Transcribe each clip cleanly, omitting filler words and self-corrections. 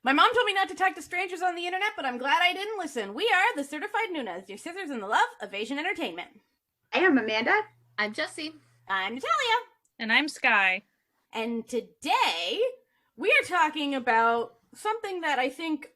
My mom told me not to talk to strangers on the internet, but I'm glad I didn't listen. We are the Certified Noonas, your sisters in the love of Asian entertainment. I am Amanda. I'm Jessie. I'm Natalia. And I'm Sky. And today, we are talking about something that I think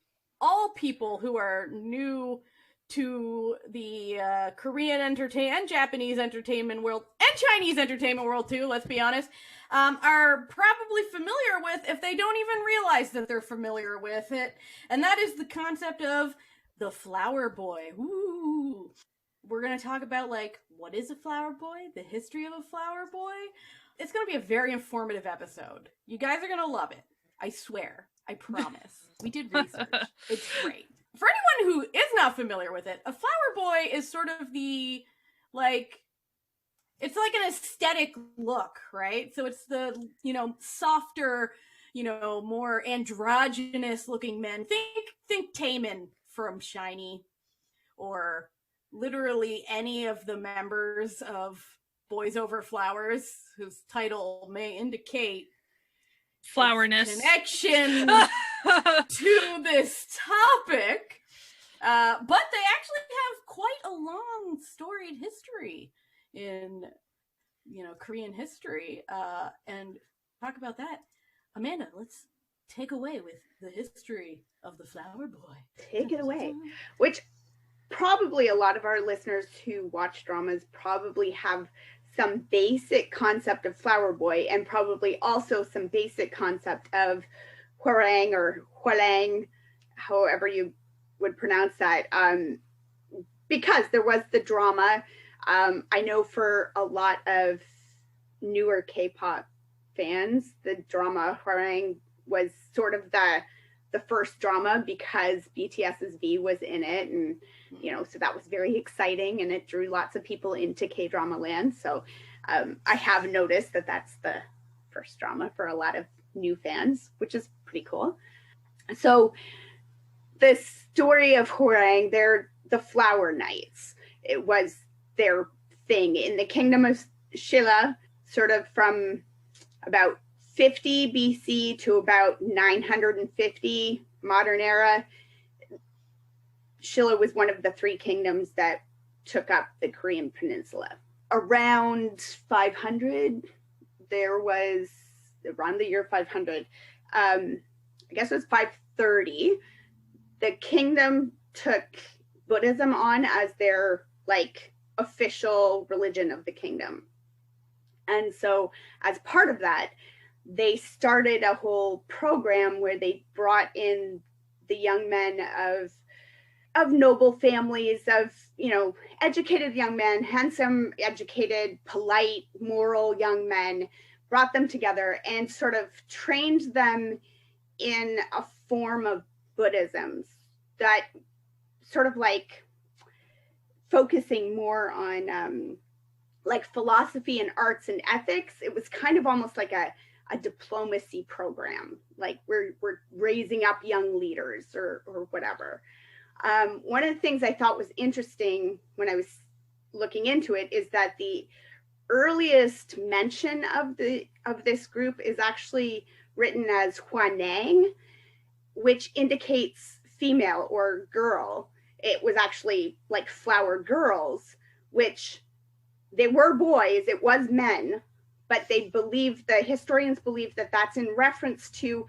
all people who are new to the Korean entertainment and Japanese entertainment world, and Chinese entertainment world too, let's be honest, are probably familiar with if they don't even realize that they're familiar with it. And that is the concept of the flower boy. Ooh. We're going to talk about, like, what is a flower boy? The history of a flower boy? It's going to be a very informative episode. You guys are going to love it. I swear. I promise. We did research. It's great. For anyone who is not familiar with it, a flower boy is sort of the, like, it's like an aesthetic look, right? So it's the, softer, more androgynous looking men. Think Taemin from SHINee, or literally any of the members of Boys Over Flowers, whose title may indicate Flowerness connection to this topic. But they actually have quite a long storied history in, Korean history. And talk about that. Amanda, let's take away with the history of the flower boy. Take it away. Which probably a lot of our listeners who watch dramas probably have some basic concept of flower boy, and probably also some basic concept of Hwarang or Hwarang, however you would pronounce that, because there was the drama. I know for a lot of newer K-pop fans, the drama Hwarang was sort of the first drama because BTS's V was in it, and so that was very exciting, and it drew lots of people into K-drama land. So I have noticed that that's the first drama for a lot of new fans, which is pretty cool. So the story of Hwarang, they're the flower knights. It was their thing in the kingdom of Shilla, sort of from about 50 BC to about 950 modern era. Shilla was one of the three kingdoms that took up the Korean peninsula. Around 500, there was, around the year 500, I guess it was 530, the kingdom took Buddhism on as their, like, official religion of the kingdom. And so as part of that, they started a whole program where they brought in the young men of noble families, of, educated young men, handsome, educated, polite, moral young men, brought them together and sort of trained them in a form of Buddhism that sort of like focusing more on like philosophy and arts and ethics. It was kind of almost like a diplomacy program, like we're raising up young leaders or whatever. One of the things I thought was interesting when I was looking into it is that the earliest mention of this group is actually written as Hwanang, which indicates female or girl. It was actually like flower girls, which they were boys, it was men, but the historians believe that that's in reference to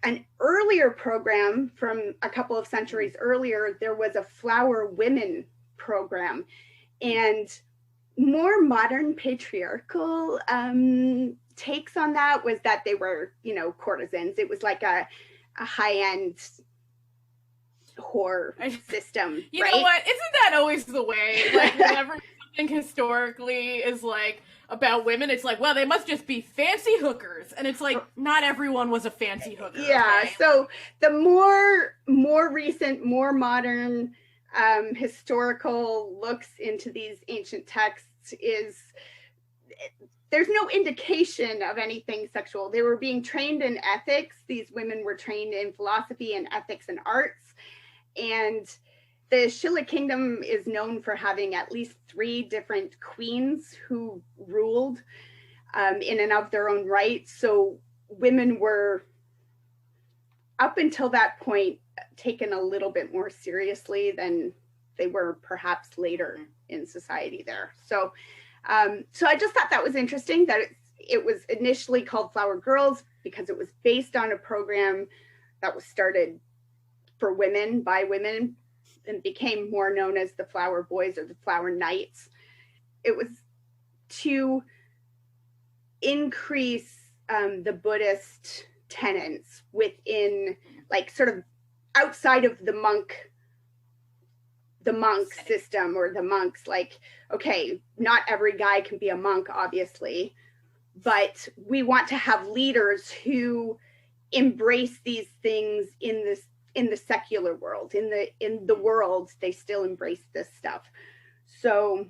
an earlier program from a couple of centuries earlier. There was a flower women program, and more modern patriarchal takes on that was that they were, courtesans. It was like a high-end whore system. You know what? Isn't that always the way? Like, whenever something historically is like about women, it's like, well, they must just be fancy hookers, and it's like not everyone was a fancy hooker. Yeah. Okay? So the more recent, more modern historical looks into these ancient texts is there's no indication of anything sexual. They were being trained in ethics. These women were trained in philosophy and ethics and arts. And the Shilla kingdom is known for having at least 3 different queens who ruled in and of their own right. So women were up until that point, taken a little bit more seriously than they were perhaps later in society there. So I just thought that was interesting that it was initially called Flower Girls because it was based on a program that was started for women by women and became more known as the Flower Boys or the Flower Knights. It was to increase the Buddhist tenets within, like, sort of outside of the monk system or the monks. Like, okay, not every guy can be a monk, obviously, but we want to have leaders who embrace these things in the secular world. In the world, they still embrace this stuff. So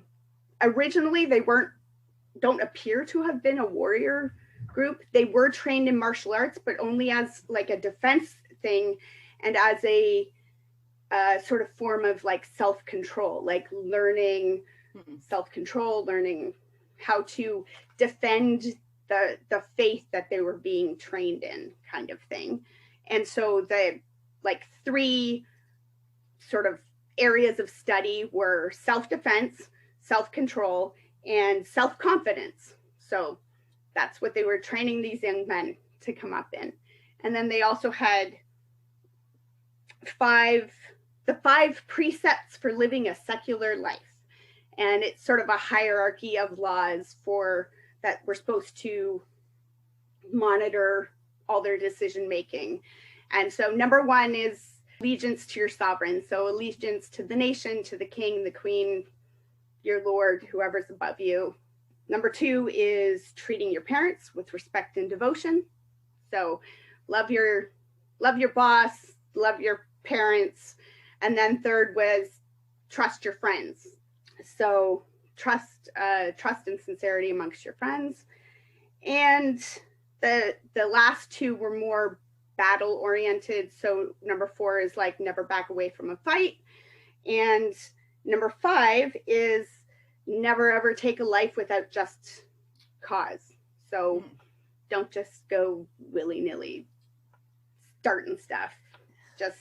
originally they don't appear to have been a warrior group. They were trained in martial arts, but only as like a defense thing and as a sort of form of like self-control, like learning self-control, learning how to defend the faith that they were being trained in, kind of thing. And so the like three sort of areas of study were self-defense, self-control, and self-confidence. So that's what they were training these young men to come up in. And then they also had the five precepts for living a secular life. And it's sort of a hierarchy of laws that we're supposed to monitor all their decision making. And so number one is allegiance to your sovereign. So allegiance to the nation, to the king, the queen, your lord, whoever's above you. Number two is treating your parents with respect and devotion. So love your boss, love your parents. And then third was trust your friends. So trust and sincerity amongst your friends. And the last two were more battle oriented. So number four is like never back away from a fight. And number five is never ever take a life without just cause. So don't just go willy-nilly starting stuff. Just,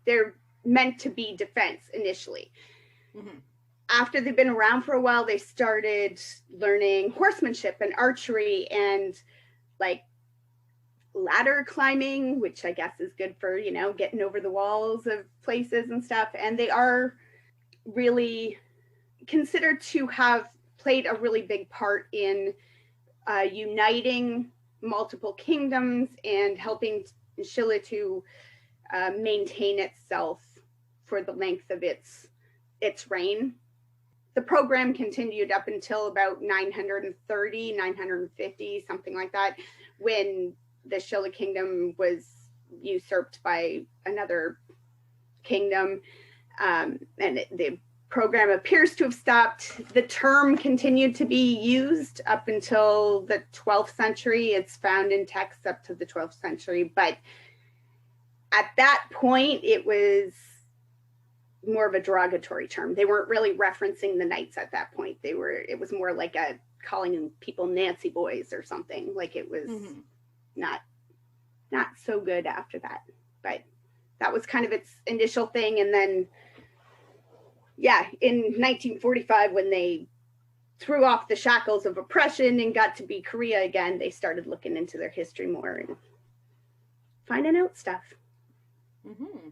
they're meant to be defense initially. Mm-hmm. After they've been around for a while, they started learning horsemanship and archery and like ladder climbing, which I guess is good for, getting over the walls of places and stuff. And they are really considered to have played a really big part in uniting multiple kingdoms and helping Chile to maintain itself for the length of its reign. The program continued up until about 930, 950, something like that, when the Chile kingdom was usurped by another kingdom. And the program appears to have stopped. The term continued to be used up until the 12th century. It's found in texts up to the 12th century. But at that point, it was more of a derogatory term. They weren't really referencing the knights at that point. It was more like calling people Nancy boys or something. Like it was not so good after that. But that was kind of its initial thing. And then, in 1945, when they threw off the shackles of oppression and got to be Korea again, they started looking into their history more and finding out stuff. Mm-hmm.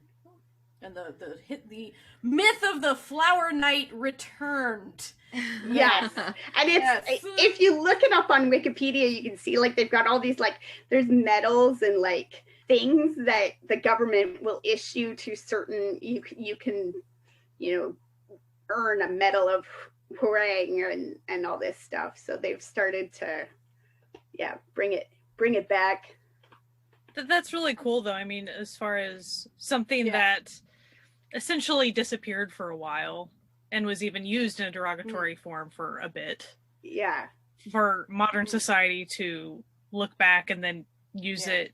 And the myth of the Flower Knight returned. Yes. And if you look it up on Wikipedia, you can see like they've got all these, like, there's medals and like things that the government will issue to certain, you can earn a medal of Hwarang and all this stuff. So they've started to bring it back. That's really cool, though. I mean, as far as something that essentially disappeared for a while and was even used in a derogatory form for a bit. Yeah. For modern society to look back and then use it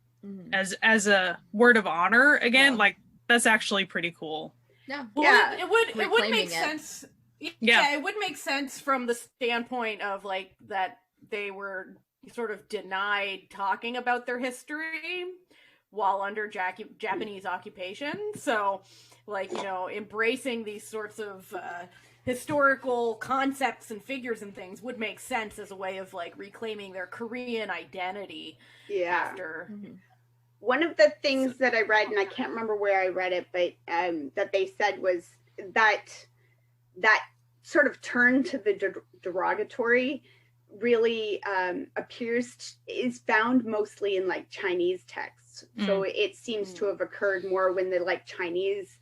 as a word of honor again, like that's actually pretty cool. Yeah. Well, it would make sense. Yeah, it would make sense from the standpoint of like that they were sort of denied talking about their history, while under Japanese occupation. So, like, you know, embracing these sorts of historical concepts and figures and things would make sense as a way of like reclaiming their Korean identity. After. One of the things that I read, and I can't remember where I read it, but that they said was that sort of turn to the derogatory really is found mostly in like Chinese texts. So it seems to have occurred more when the like Chinese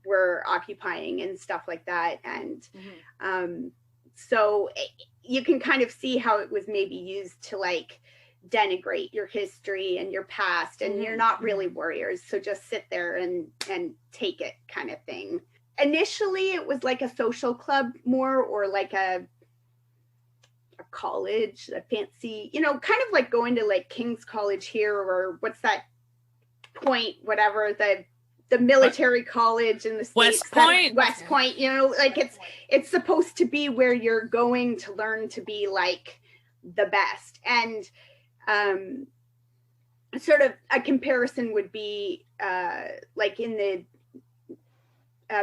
were occupying and stuff like that. And so you can kind of see how it was maybe used to like denigrate your history and your past, and you're not really warriors, so just sit there and take it kind of thing. Initially it was like a social club more, or like a college, a fancy, you know, kind of like going to like King's College here, or what's that point, whatever, the military college in the States, West Point, you know, like it's supposed to be where you're going to learn to be like the best. And sort of a comparison would be like in the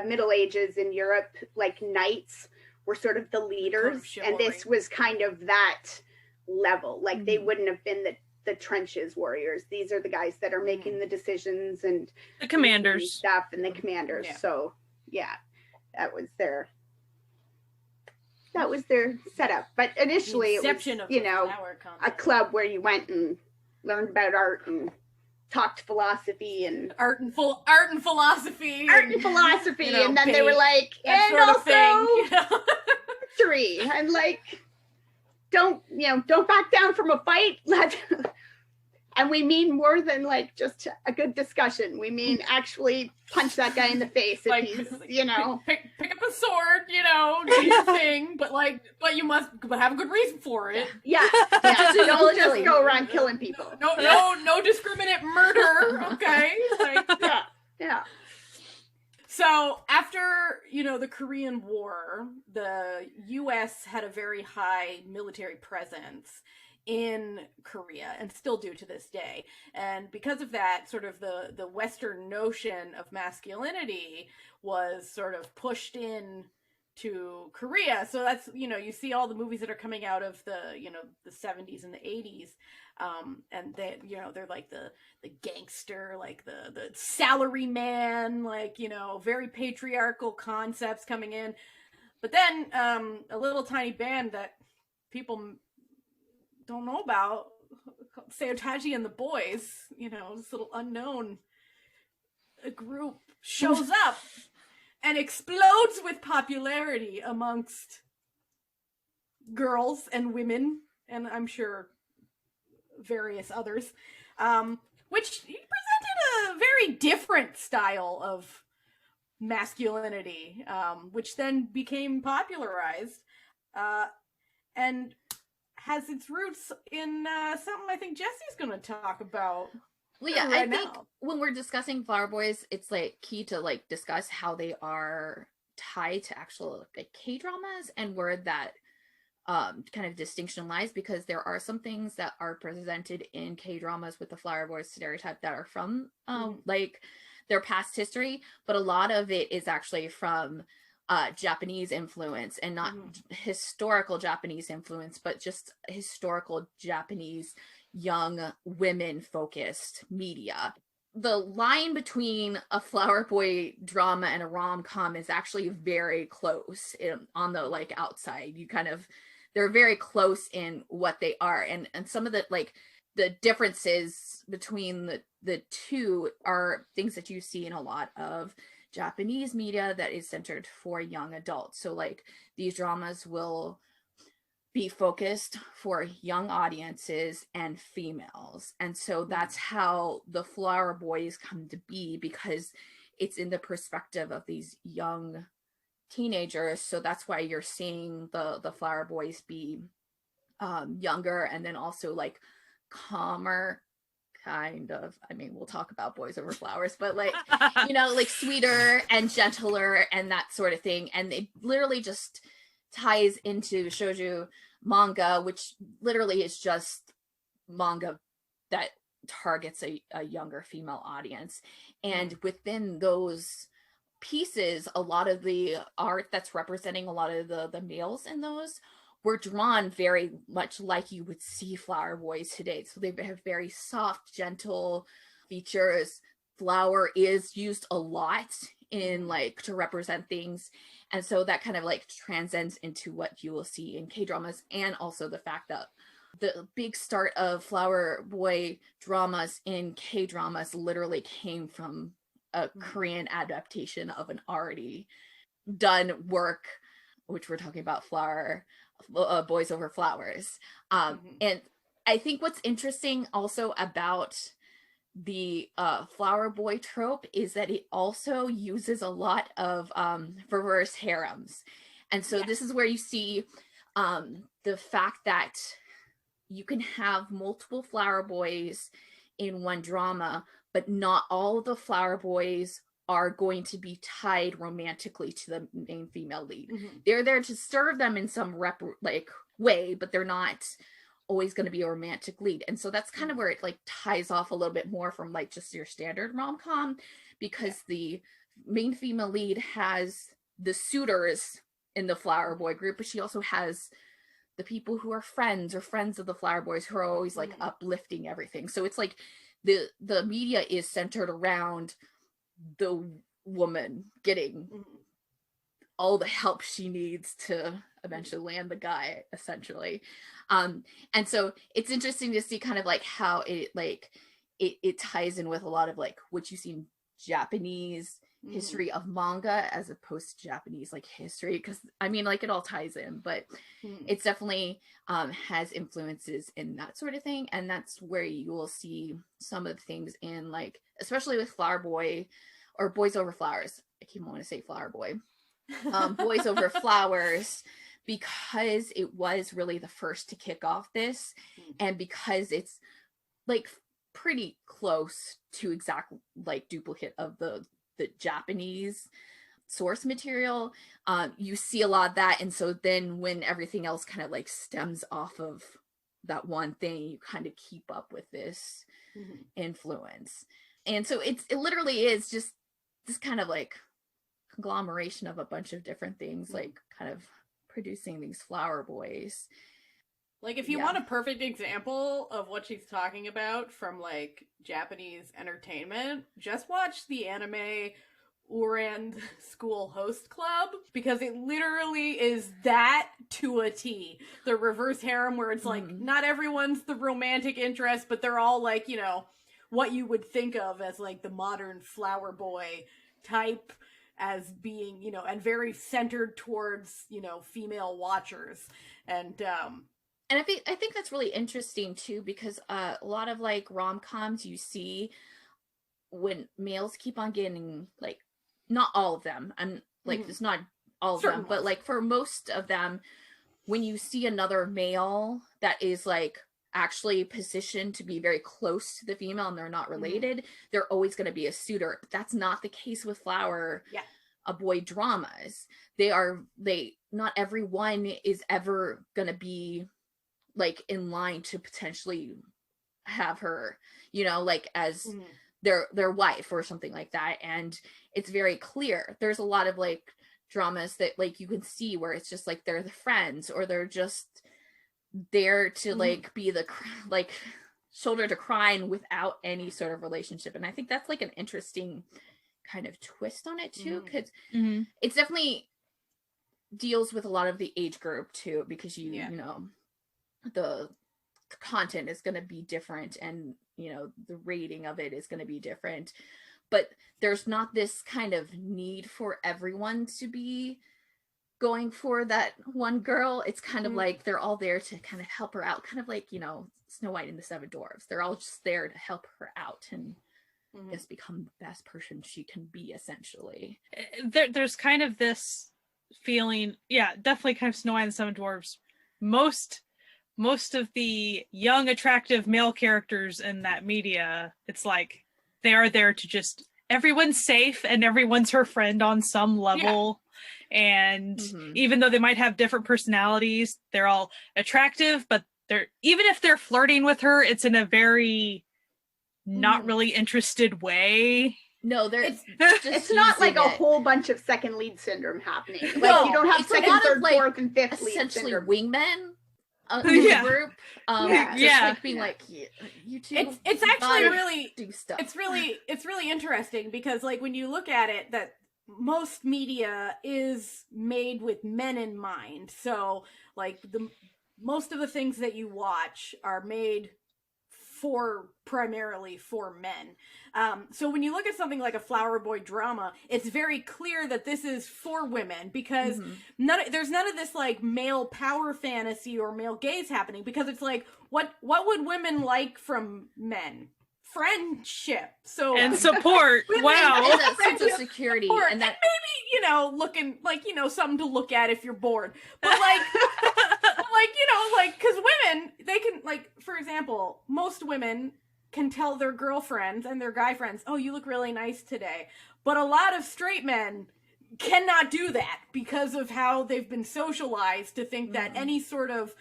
Middle Ages in Europe, like knights were sort of the leaders, and this was kind of that level. Like they wouldn't have been the trenches warriors. These are the guys that are making the decisions and the commanders stuff, and the commanders. So yeah, that was their setup. But initially it was, you know, a club where you went and learned about art and talked philosophy and art and philosophy, you know, and then they were like, and also history, and like, don't back down from a fight. And we mean more than like just a good discussion. We mean actually punch that guy in the face if like, he's, you know, pick up a sword, you know, do your thing, but you must have a good reason for it. Yeah. Don't just go around killing people. No discriminate murder. Okay. Like, yeah. So after, you know, the Korean War, the U.S. had a very high military presence in Korea, and still do to this day. And because of that, sort of the Western notion of masculinity was sort of pushed in to Korea. So that's, you know, you see all the movies that are coming out of the, you know, the 70s and the 80s. And they, you know, they're like the gangster, like the salary man, like, you know, very patriarchal concepts coming in. But then a little tiny band that people don't know about, Seotaji and the Boys, you know, this little unknown group shows up and explodes with popularity amongst girls and women, and I'm sure various others, which presented a very different style of masculinity, which then became popularized and has its roots in something I think Jesse's going to talk about. Well, yeah, I think when we're discussing Flower Boys, it's like key to like discuss how they are tied to actual like K-dramas and where that kind of distinction lies, because there are some things that are presented in K-dramas with the Flower Boys stereotype that are from like their past history, but a lot of it is actually from Japanese influence, and not historical Japanese influence, but just historical Japanese young women focused media. The line between a flower boy drama and a rom-com is actually very close on the like outside. They're very close in what they are, and some of the like the differences between the two are things that you see in a lot of Japanese media that is centered for young adults. So like these dramas will be focused for young audiences and females. And so that's how the Flower Boys come to be, because it's in the perspective of these young teenagers. So that's why you're seeing the Flower Boys be younger, and then also like calmer, kind of. I mean, we'll talk about Boys Over Flowers, but like, you know, like sweeter and gentler and that sort of thing. And it literally just ties into shoujo manga, which literally is just manga that targets a younger female audience. And within those pieces, a lot of the art that's representing a lot of the males in those were drawn very much like you would see flower boys today. So they have very soft, gentle features. Flower is used a lot in like to represent things, and so that kind of like transcends into what you will see in K-dramas. And also the fact that the big start of flower boy dramas in K-dramas literally came from a Korean adaptation of an already done work, which we're talking about flower boys over flowers. And I think what's interesting also about the flower boy trope is that it also uses a lot of reverse harems. And so this is where you see the fact that you can have multiple flower boys in one drama, but not all of the flower boys are going to be tied romantically to the main female lead. They're there to serve them in some way, but they're not always going to be a romantic lead. And so that's kind of where it like ties off a little bit more from like just your standard rom-com, because the main female lead has the suitors in the flower boy group, but she also has the people who are friends or friends of the flower boys who are always like uplifting everything. So it's like the media is centered around the woman getting all the help she needs to eventually land the guy, essentially. And so it's interesting to see kind of like how it ties in with a lot of like what you see in Japanese history of manga as opposed to Japanese like history, because I mean like it all ties in, but it's definitely has influences in that sort of thing. And that's where you will see some of the things in like, especially with flower boy or boys over flowers, I keep wanting to say flower boy, boys over flowers, because it was really the first to kick off this, and because it's like pretty close to exact like duplicate of the Japanese source material. You see a lot of that, and so then when everything else kind of like stems off of that one thing, you kind of keep up with this influence. And so it literally is just this kind of like conglomeration of a bunch of different things, like kind of producing these flower boys. Like, if you want a perfect example of what she's talking about from, like, Japanese entertainment, just watch the anime Hwarang School Host Club, because it literally is that to a T. The reverse harem where it's, like, not everyone's the romantic interest, but they're all, like, you know, what you would think of as, like, the modern flower boy type as being, you know, and very centered towards, you know, female watchers. And I think that's really interesting too, because a lot of like rom-coms you see when males keep on getting like, not all of them, I'm like it's not all of them, but like for most of them, when you see another male that is like actually positioned to be very close to the female and they're not related, they're always going to be a suitor. But that's not the case with flower boy dramas. Not everyone is ever going to be like in line to potentially have her, you know, like as their wife or something like that. And it's very clear. There's a lot of like dramas that like you can see where it's just like they're the friends, or they're just there to like be the like shoulder to crying without any sort of relationship. And I think that's like an interesting kind of twist on it too, because it's definitely deals with a lot of the age group too, because you know, the content is going to be different, and you know the rating of it is going to be different, but there's not this kind of need for everyone to be going for that one girl. It's kind of like they're all there to kind of help her out, kind of like, you know, Snow White and the Seven Dwarfs. They're all just there to help her out and just become the best person she can be, essentially. There's kind of this feeling, definitely kind of Snow White and the Seven Dwarfs. Most of the young, attractive male characters in that media, it's like they are there to just, everyone's safe and everyone's her friend on some level. And even though they might have different personalities, they're all attractive, but even if they're flirting with her, it's in a very not really interested way. No, It's not like a whole bunch of second lead syndrome happening. Like, No, you don't have it's a second, lot of, third, like, fourth, and fifth lead essentially syndrome. wingmen in Yeah. the group. Yeah. Just like being like, you two. It's actually gotta really do stuff. it's really interesting because like when you look at it, that most media is made with men in mind. So like most of the things that you watch are made primarily for men. So when you look at something like a Flower Boy drama, it's very clear that this is for women because there's none of this like male power fantasy or male gaze happening, because it's like what would women like from men? Friendship. So And support. Wow. And that sense of security, support, and that maybe looking like something to look at if you're bored, but like because women, they can, like, for example, most women can tell their girlfriends and their guy friends, oh, you look really nice today, but a lot of straight men cannot do that because of how they've been socialized to think that any sort of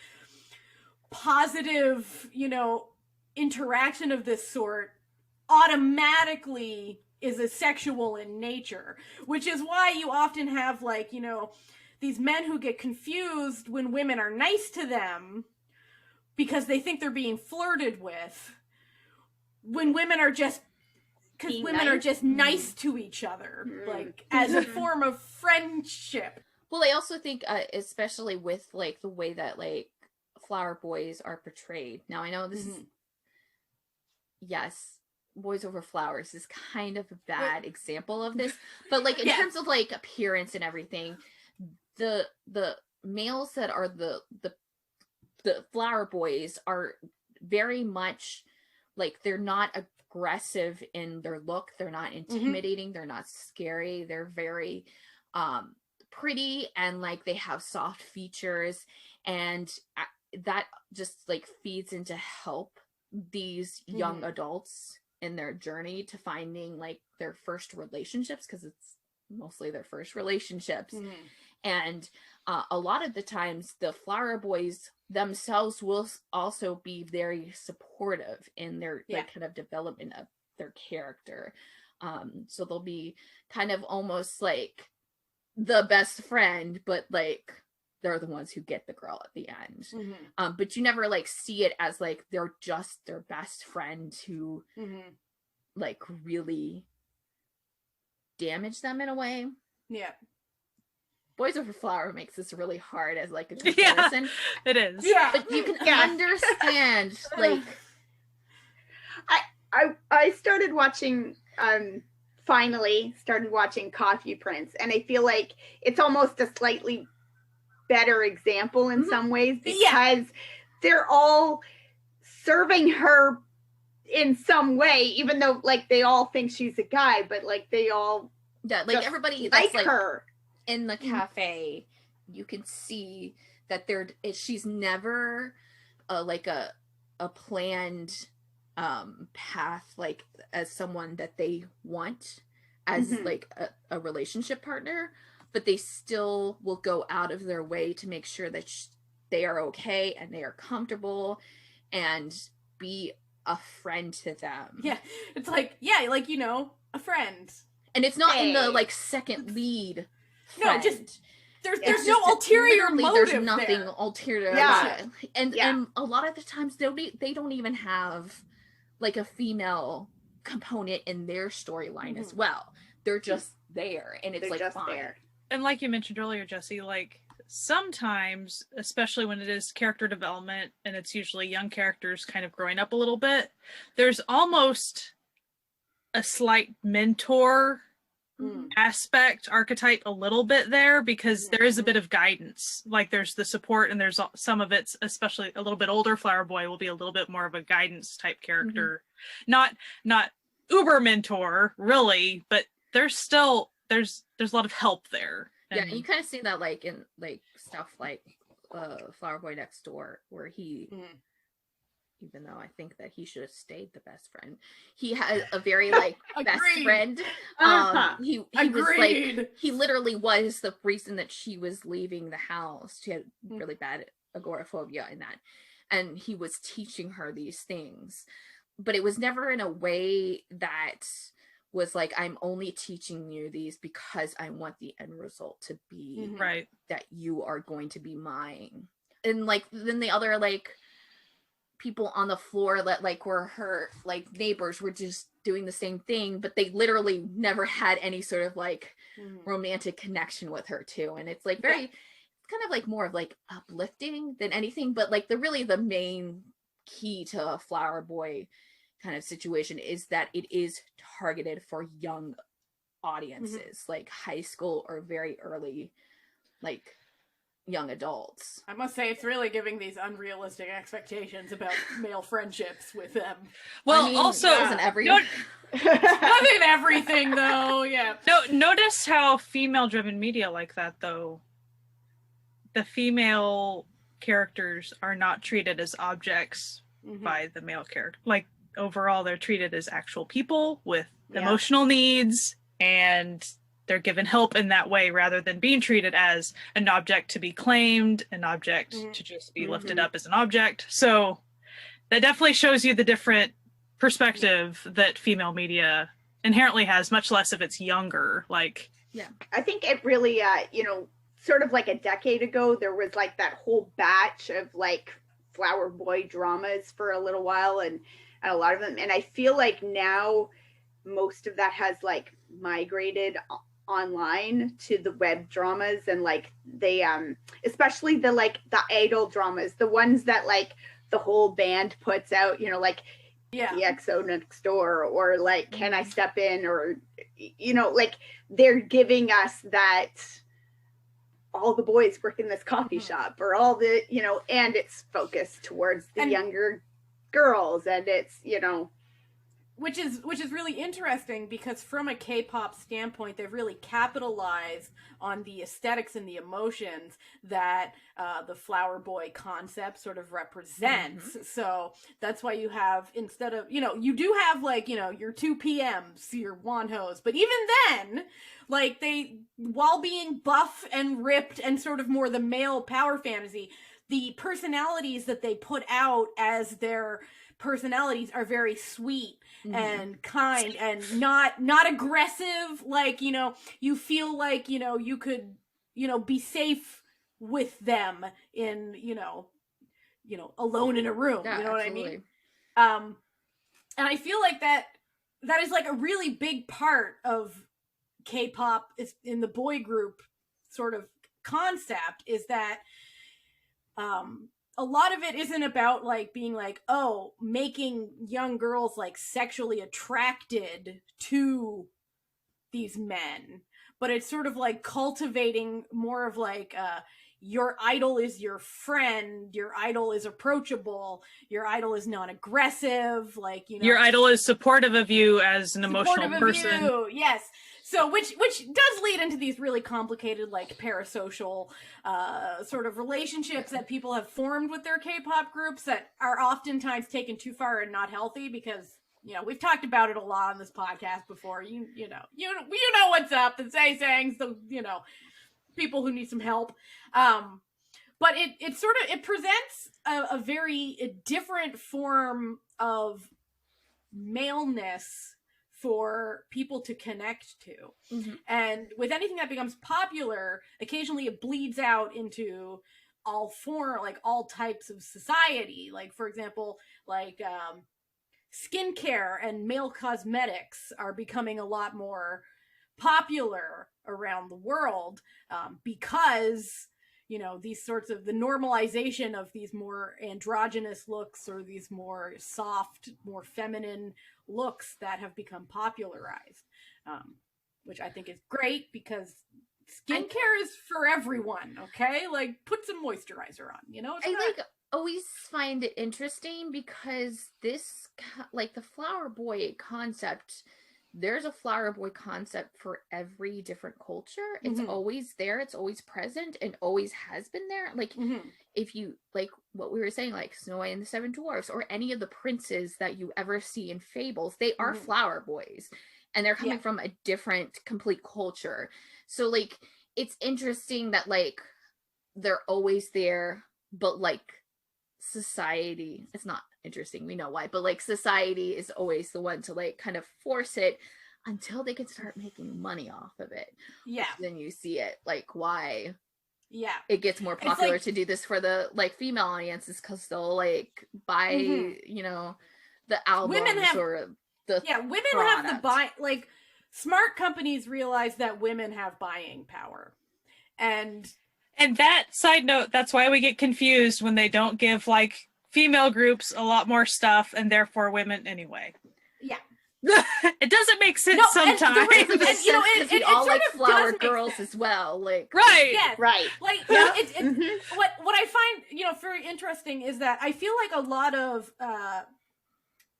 positive interaction of this sort automatically is a sexual in nature, which is why you often have like these men who get confused when women are nice to them because they think they're being flirted with, when women are just nice to each other, like as a form of friendship. Well, I also think, especially with like the way that like flower boys are portrayed. Now, I know this is, yes, Boys Over Flowers is kind of a bad example of this, but like in terms of like appearance and everything, the males that are the flower boys are very much like, they're not aggressive in their look, they're not intimidating, they're not scary, they're very pretty, and like they have soft features, and that just like feeds into help these young adults in their journey to finding like their first relationships, because it's mostly their first relationships. And a lot of the times the flower boys themselves will also be very supportive in their kind of development of their character. So they'll be kind of almost like the best friend, but like they're the ones who get the girl at the end. But you never like see it as like they're just their best friend who like really damage them in a way. Yeah. Boys Over Flower makes this really hard as like a comparison. It is. Yeah. But you can understand like I started watching finally started watching Coffee Prince, and I feel like it's almost a slightly better example in some ways, because they're all serving her in some way, even though like they all think she's a guy, but like they all like everybody that's like her in the cafe, you can see that she's never like a planned path, like as someone that they want as like a relationship partner, but they still will go out of their way to make sure that they are okay and they are comfortable and be a friend to them. Yeah, it's like a friend. And it's not in the like second lead friend. No, just there's no ulterior motive. There's nothing ulterior about it. And a lot of the times they don't even have like a female component in their storyline as well. They're just there, and it's like fine. There. And like you mentioned earlier, Jesse, like sometimes, especially when it is character development and it's usually young characters kind of growing up a little bit, there's almost a slight mentor aspect, archetype a little bit there, because there is a bit of guidance. Like there's the support, and there's some of it's, especially a little bit older flower boy will be a little bit more of a guidance type character. Not uber mentor really, but there's still there's a lot of help there. And you kind of see that like in like stuff like Flower Boy Next Door, where he even though I think that he should have stayed the best friend, he had a very like best friend. He was like, he literally was the reason that she was leaving the house. She had really bad agoraphobia in that, and he was teaching her these things, but it was never in a way that was like, I'm only teaching you these because I want the end result to be Right. that you are going to be mine. And like then the other like people on the floor that like were her like neighbors were just doing the same thing, but they literally never had any sort of like romantic connection with her too. And it's like very kind of like more of like uplifting than anything, but like the main key to a flower boy kind of situation is that it is targeted for young audiences, like high school or very early like young adults. I must say, it's really giving these unrealistic expectations about male friendships with them. Well, I mean, also, wasn't Wasn't everything though, yeah. No, notice how female-driven media like that, though. The female characters are not treated as objects by the male character. Like, overall, they're treated as actual people with emotional needs, and they're given help in that way rather than being treated as an object to be claimed, an object to just be lifted up as an object. So that definitely shows you the different perspective that female media inherently has, much less if it's younger. Like, I think it really, sort of like a decade ago, there was like that whole batch of like flower boy dramas for a little while, and a lot of them. And I feel like now most of that has like migrated online to the web dramas, and like they especially the like the idol dramas, the ones that like the whole band puts out, like EXO next door, or like Can I Step In, or like they're giving us that all the boys work in this coffee shop, or all the and it's focused towards the younger girls, and it's which is really interesting, because from a K-pop standpoint, they've really capitalized on the aesthetics and the emotions that the flower boy concept sort of represents. So that's why you have, instead of, you do have like, your 2PMs, your Wonhos, but even then, like while being buff and ripped and sort of more the male power fantasy, the personalities that they put out as their personalities are very sweet and kind and not aggressive. Like, you feel like, you could, be safe with them in, alone in a room. Yeah, you know absolutely. what I mean? And I feel like that is like a really big part of K-pop is in the boy group sort of concept, is that a lot of it isn't about like being like, oh, making young girls like sexually attracted to these men, but it's sort of like cultivating more of like your idol is your friend, your idol is approachable, your idol is non-aggressive, like, your idol is supportive of you as an emotional person. Yes. So which does lead into these really complicated like parasocial sort of relationships that people have formed with their K-pop groups that are oftentimes taken too far and not healthy, because we've talked about it a lot on this podcast before. You know what's up, the sayings, the people who need some help. But it presents a very different form of maleness for people to connect to. And with anything that becomes popular, occasionally it bleeds out into all types of society. Like, for example, like skincare and male cosmetics are becoming a lot more popular around the world, because these sorts of the normalization of these more androgynous looks, or these more soft, more feminine looks that have become popularized, which I think is great, because skincare is for everyone. Okay, like put some moisturizer on. I always find it interesting, because this like the flower boy concept, there's a flower boy concept for every different culture. It's always there, it's always present, and always has been there. Like if you like what we were saying, like Snow White and the Seven Dwarfs, or any of the princes that you ever see in fables, they are flower boys, and they're coming from a different complete culture. So like it's interesting that like they're always there, but like society, it's not interesting. We know why, but like society is always the one to like kind of force it until they can start making money off of it. Yeah. Then you see it like why Yeah. it gets more popular like, to do this for the like female audiences, because they'll like buy you know, the albums or the women product. have the buy, like smart companies realize that women have buying power, and that side note, that's why we get confused when they don't give like female groups a lot more stuff and therefore women anyway. Yeah. It doesn't make sense sometimes. And you know, we all like flower girls as well, like right. Yes. Right. Like it's what I find, you know, very interesting is that I feel like a lot of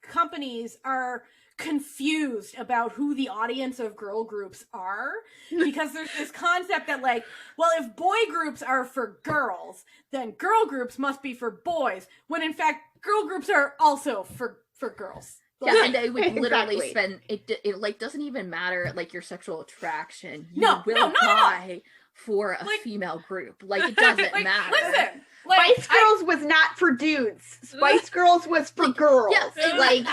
companies are confused about who the audience of girl groups are, because there's this concept that like, well, if boy groups are for girls, then girl groups must be for boys, when in fact girl groups are also for girls. Yeah, and they would literally spend it like doesn't even matter like your sexual attraction. You will buy for a female group. Like it doesn't matter. Listen, Spice Girls was not for dudes. Spice Girls was for girls. Yes, like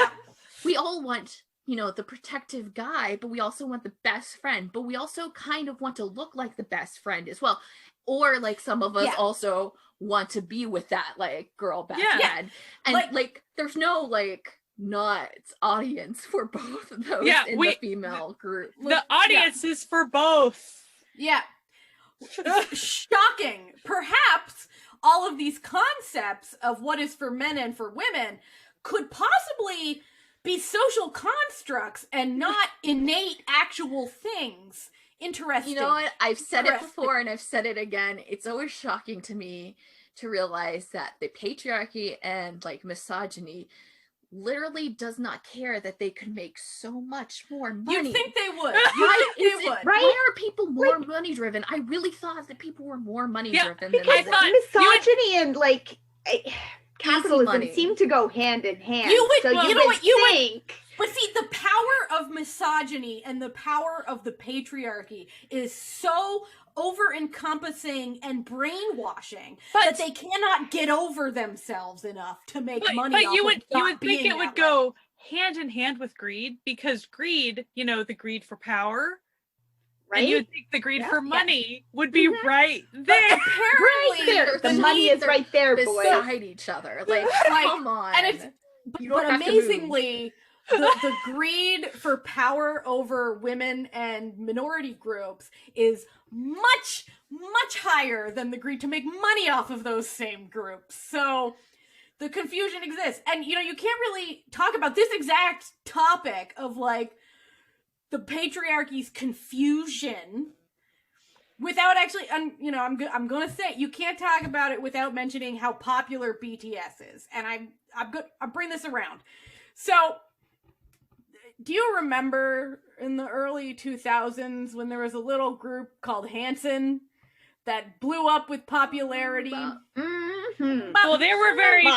we all want, you know, the protective guy, but we also want the best friend, but we also kind of want to look like the best friend as well. Or like some of us also want to be with that like girl best friend. And like there's no like not audience for both of those in the female group. The audience is for both. Yeah. Shocking. Perhaps all of these concepts of what is for men and for women could possibly be social constructs and not innate actual things. Interesting. You know what? I've said it before and I've said it again. It's always shocking to me to realize that the patriarchy and like misogyny literally does not care that they could make so much more money. You think they would. Right? Why are people more money driven? I really thought that people were more money driven than because misogyny and like capitalism seem to go hand in hand. But see, the power of misogyny and the power of the patriarchy is so over-encompassing and brainwashing that they cannot get over themselves enough to make money. But you would think it would go hand in hand with greed, because greed, you know, the greed for power, right? And you'd think the greed for money would be right there. But apparently, right there. The money is right there, boys. Beside each other. Like come on. And it's but amazingly, the greed for power over women and minority groups is much, much higher than the greed to make money off of those same groups. So the confusion exists. And, you know, you can't really talk about this exact topic of, like, the patriarchy's confusion without actually, you know, I'm going to say, you can't talk about it without mentioning how popular BTS is. And I'll bring this around. So, do you remember in the early 2000s when there was a little group called Hanson that blew up with popularity? Well, they were very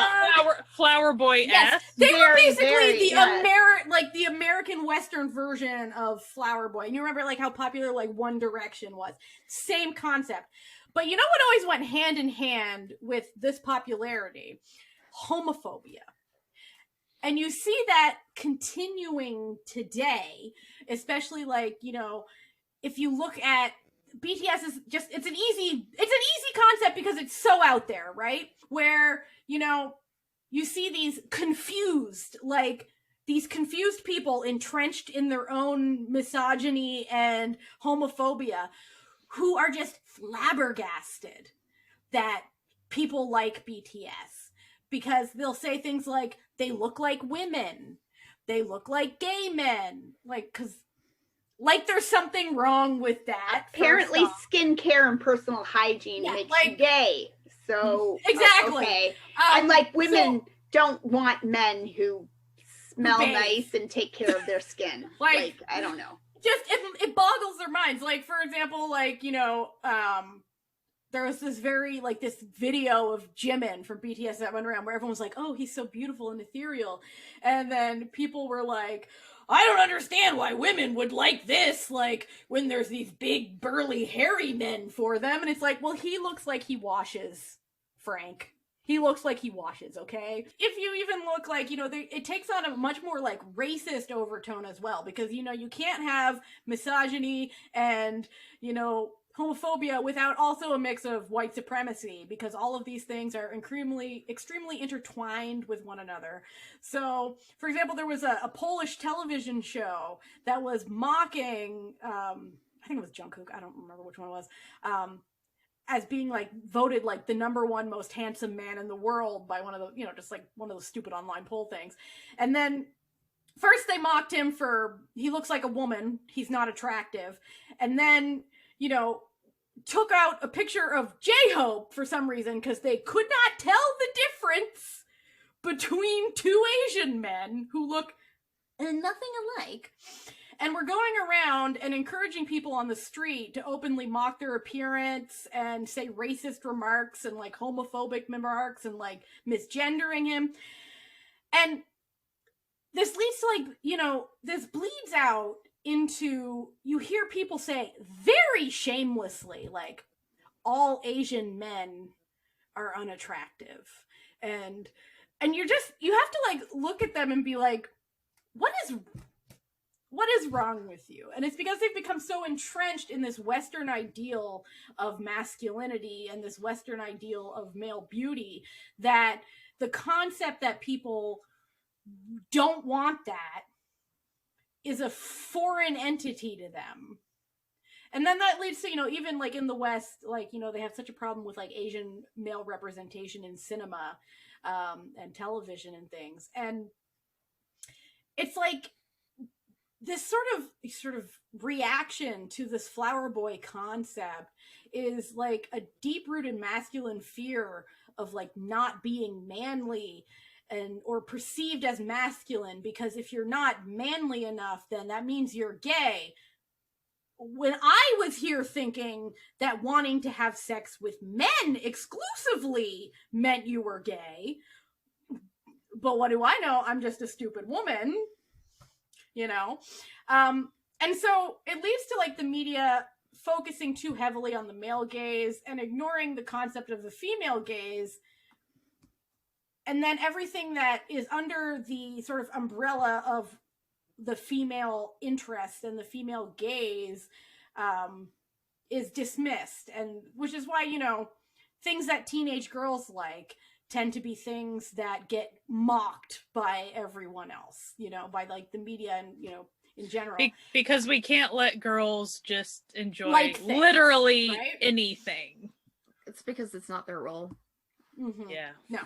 flower boy-esque. Yes, they were basically the American Western version of Flower Boy. And you remember like how popular like One Direction was. Same concept. But you know what always went hand in hand with this popularity? Homophobia. And you see that continuing today, especially like, you know, if you look at BTS is just, it's an easy concept because it's so out there, right? Where, you know, you see these confused people entrenched in their own misogyny and homophobia who are just flabbergasted that people like BTS. Because they'll say things like, they look like women. They look like gay men. Like, because, like there's something wrong with that. Apparently skincare and personal hygiene makes you gay. So, exactly. Okay. And like women don't want men who smell nice and take care of their skin. Like I don't know. Just, it boggles their minds. Like, for example, like, you know, there was this this video of Jimin from BTS that went around where everyone was like, oh, he's so beautiful and ethereal. And then people were like, I don't understand why women would like this, like, when there's these big, burly, hairy men for them. And it's like, well, he looks like he washes, Frank. he looks like he washes, okay? If you even look like, it takes on a much more like racist overtone as well, because, you can't have misogyny and, homophobia without also a mix of white supremacy, because all of these things are extremely intertwined with one another. So, for example, there was a Polish television show that was mocking, I think it was Jungkook, I don't remember which one it was, as being like voted like the #1 most handsome man in the world by one of the, just like one of those stupid online poll things. And then first they mocked him for, he looks like a woman, he's not attractive. And then, took out a picture of J-Hope for some reason, because they could not tell the difference between two Asian men who look nothing alike. And we're going around and encouraging people on the street to openly mock their appearance and say racist remarks and like homophobic remarks and like misgendering him. And this leads to like, this bleeds out into, you hear people say very shamelessly, like, all Asian men are unattractive. And you have to like look at them and be like, what is wrong with you? And it's because they've become so entrenched in this Western ideal of masculinity and this Western ideal of male beauty that the concept that people don't want that is a foreign entity to them. And then that leads to, even like in the West, like, they have such a problem with like Asian male representation in cinema and television and things. And it's like this sort of reaction to this flower boy concept is like a deep-rooted masculine fear of like not being manly or perceived as masculine, because if you're not manly enough, then that means you're gay. When I was here thinking that wanting to have sex with men exclusively meant you were gay, but what do I know? I'm just a stupid woman, and so it leads to like the media focusing too heavily on the male gaze and ignoring the concept of the female gaze. And then everything that is under the sort of umbrella of the female interest and the female gaze is dismissed. And which is why, things that teenage girls like tend to be things that get mocked by everyone else, by like the media and, in general. Because we can't let girls just enjoy like things, literally right? anything. It's because it's not their role. Mm-hmm. Yeah. No.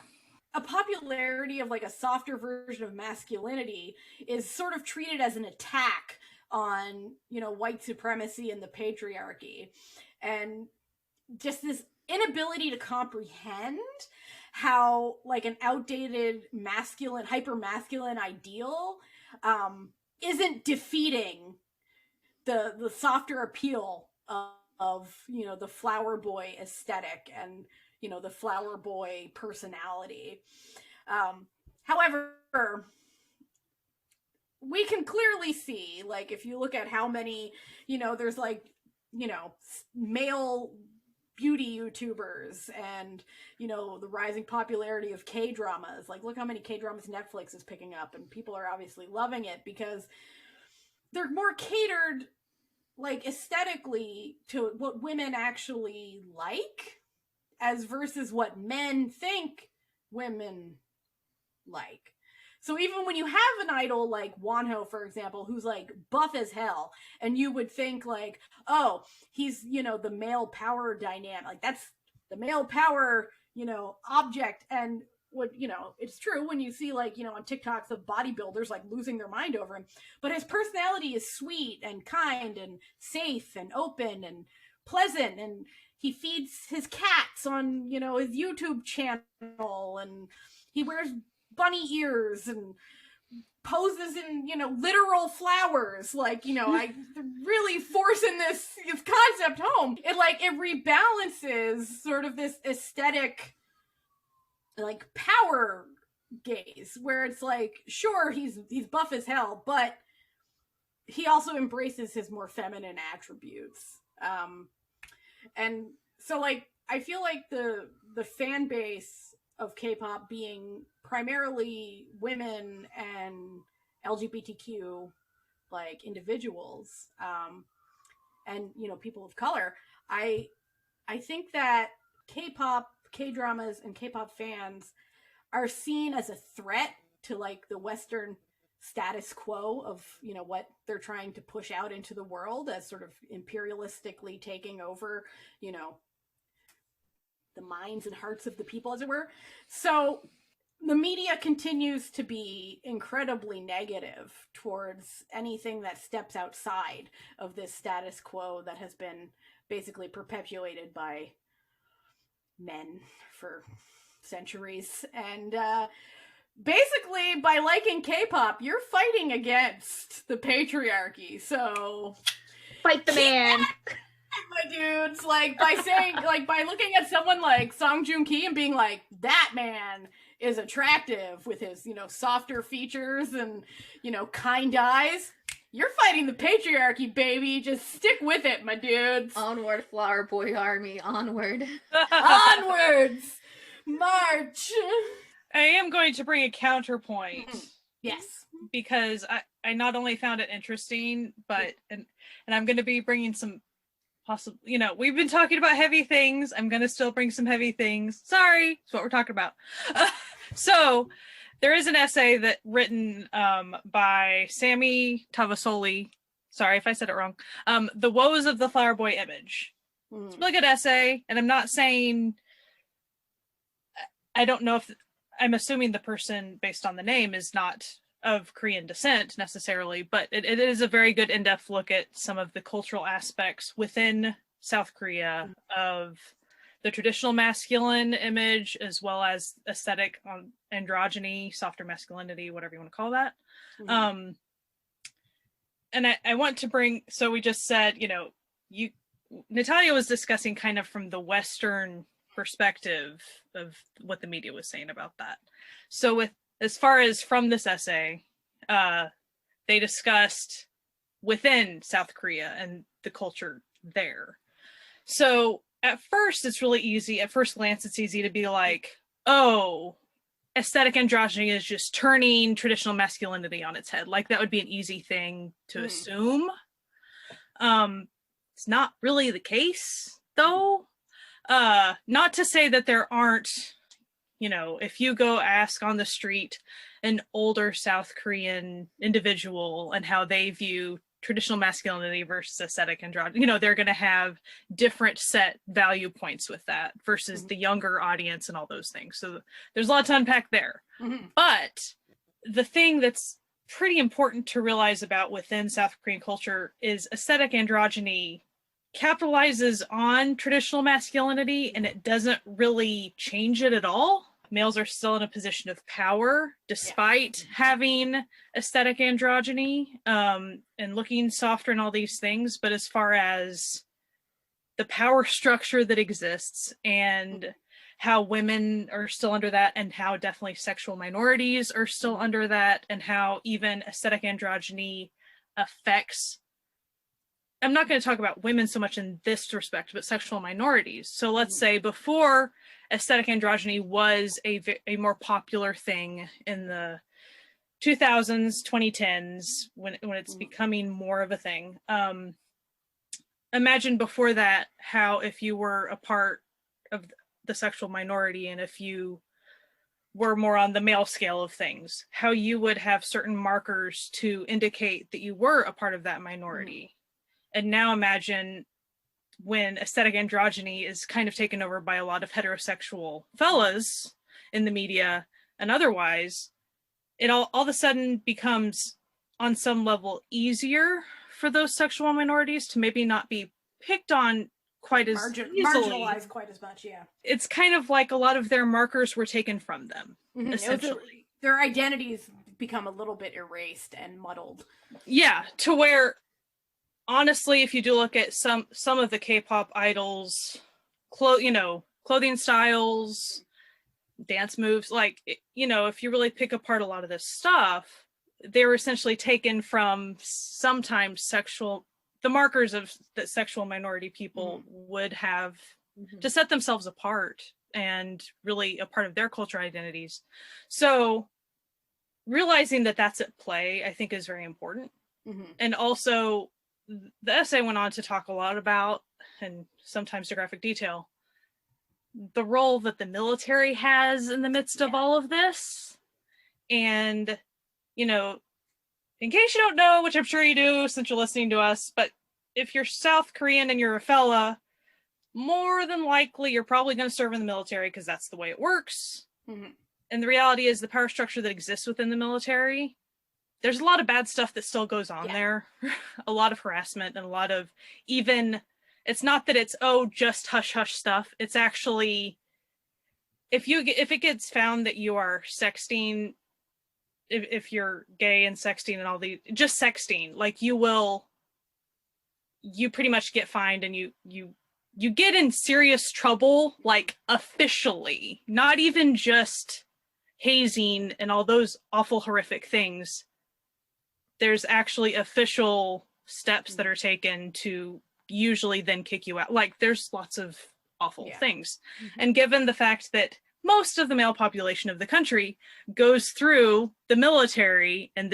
A popularity of like a softer version of masculinity is sort of treated as an attack on, white supremacy and the patriarchy. And just this inability to comprehend how like an outdated masculine, hyper masculine ideal isn't defeating the softer appeal of the flower boy aesthetic and the flower boy personality. However, we can clearly see, like, if you look at how many, there's like, male beauty YouTubers and, the rising popularity of K-dramas. Like, look how many K-dramas Netflix is picking up, and people are obviously loving it because they're more catered, like, aesthetically to what women actually like, as versus what men think women like. So even when you have an idol like Wonho, for example, who's like buff as hell, and you would think like, oh, he's, the male power dynamic, like that's the male power, object. And what, it's true when you see like, on TikToks of bodybuilders like losing their mind over him, but his personality is sweet and kind and safe and open and pleasant, and he feeds his cats on, his YouTube channel, and he wears bunny ears and poses in, literal flowers. Like, I really forcing this concept home. It rebalances sort of this aesthetic, like, power gaze, where it's like, sure, he's buff as hell, but he also embraces his more feminine attributes. And so, like, I feel like the fan base of K-pop being primarily women and LGBTQ like individuals, and people of color, I think that K-pop, K-dramas, and K-pop fans are seen as a threat to like the Western status quo of what they're trying to push out into the world as sort of imperialistically taking over the minds and hearts of the people, as it were. So the media continues to be incredibly negative towards anything that steps outside of this status quo that has been basically perpetuated by men for centuries. And basically, by liking K-pop, you're fighting against the patriarchy. So fight the man. My dudes, like by saying, like by looking at someone like Song Joong Ki and being like, that man is attractive with his, softer features and, kind eyes. You're fighting the patriarchy, baby. Just stick with it, my dudes. Onward, Flower Boy Army, onward. Onwards! March! I am going to bring a counterpoint. Mm-hmm. Yes. Because I not only found it interesting, but, and I'm going to be bringing some possible, we've been talking about heavy things. I'm going to still bring some heavy things. Sorry, that's what we're talking about. So there is an essay that written by Sammy Tavasoli. Sorry if I said it wrong. The Woes of the Flower Boy Image. It's a really good essay. And I'm not saying, I don't know if, I'm assuming the person based on the name is not of Korean descent necessarily, but it is a very good in-depth look at some of the cultural aspects within South Korea of the traditional masculine image, as well as aesthetic androgyny, softer masculinity, whatever you want to call that. Mm-hmm. And I want to bring, so we just said, Natalia was discussing kind of from the Western perspective of what the media was saying about that. So as far as from this essay, they discussed within South Korea and the culture there. So at first, it's really easy. At first glance, it's easy to be like, oh, aesthetic androgyny is just turning traditional masculinity on its head. Like that would be an easy thing to assume. It's not really the case, though. Not to say that there aren't, if you go ask on the street an older South Korean individual and how they view traditional masculinity versus aesthetic androgyny, they're going to have different set value points with that versus the younger audience and all those things. So there's a lot to unpack there. Mm-hmm. But the thing that's pretty important to realize about within South Korean culture is aesthetic androgyny capitalizes on traditional masculinity and it doesn't really change it at all. Males are still in a position of power despite having aesthetic androgyny and looking softer and all these things. But as far as the power structure that exists and how women are still under that and how definitely sexual minorities are still under that and how even aesthetic androgyny affects, I'm not going to talk about women so much in this respect, but sexual minorities. So let's say before aesthetic androgyny was a more popular thing in the 2000s, 2010s, when it's becoming more of a thing. Imagine before that, how if you were a part of the sexual minority and if you were more on the male scale of things, how you would have certain markers to indicate that you were a part of that minority. And now imagine when aesthetic androgyny is kind of taken over by a lot of heterosexual fellas in the media and otherwise, it all of a sudden becomes on some level easier for those sexual minorities to maybe not be picked on quite as easily. Marginalized quite as much, yeah. It's kind of like a lot of their markers were taken from them, essentially. Their identities become a little bit erased and muddled. Yeah, to where honestly, if you do look at some of the K-pop idols, clothing styles, dance moves, like, if you really pick apart a lot of this stuff, they were essentially taken from sometimes the markers of that sexual minority people would have to set themselves apart and really a part of their cultural identities. So realizing that that's at play, I think, is very important. Mm-hmm. And also, the essay went on to talk a lot about, and sometimes to graphic detail, the role that the military has in the midst of all of this. And, you know, in case you don't know, which I'm sure you do since you're listening to us, but if you're South Korean and you're a fella, more than likely you're probably going to serve in the military because that's the way it works. Mm-hmm. And the reality is the power structure that exists within the military, there's a lot of bad stuff that still goes on there. A lot of harassment and a lot of even, it's not that it's, oh, just hush hush stuff. It's actually, if it gets found that you are sexting, if you're gay and sexting and all the, just sexting, like you pretty much get fined and you get in serious trouble, like officially, not even just hazing and all those awful, horrific things. There's actually official steps that are taken to usually then kick you out. Like there's lots of awful things. Mm-hmm. And given the fact that most of the male population of the country goes through the military and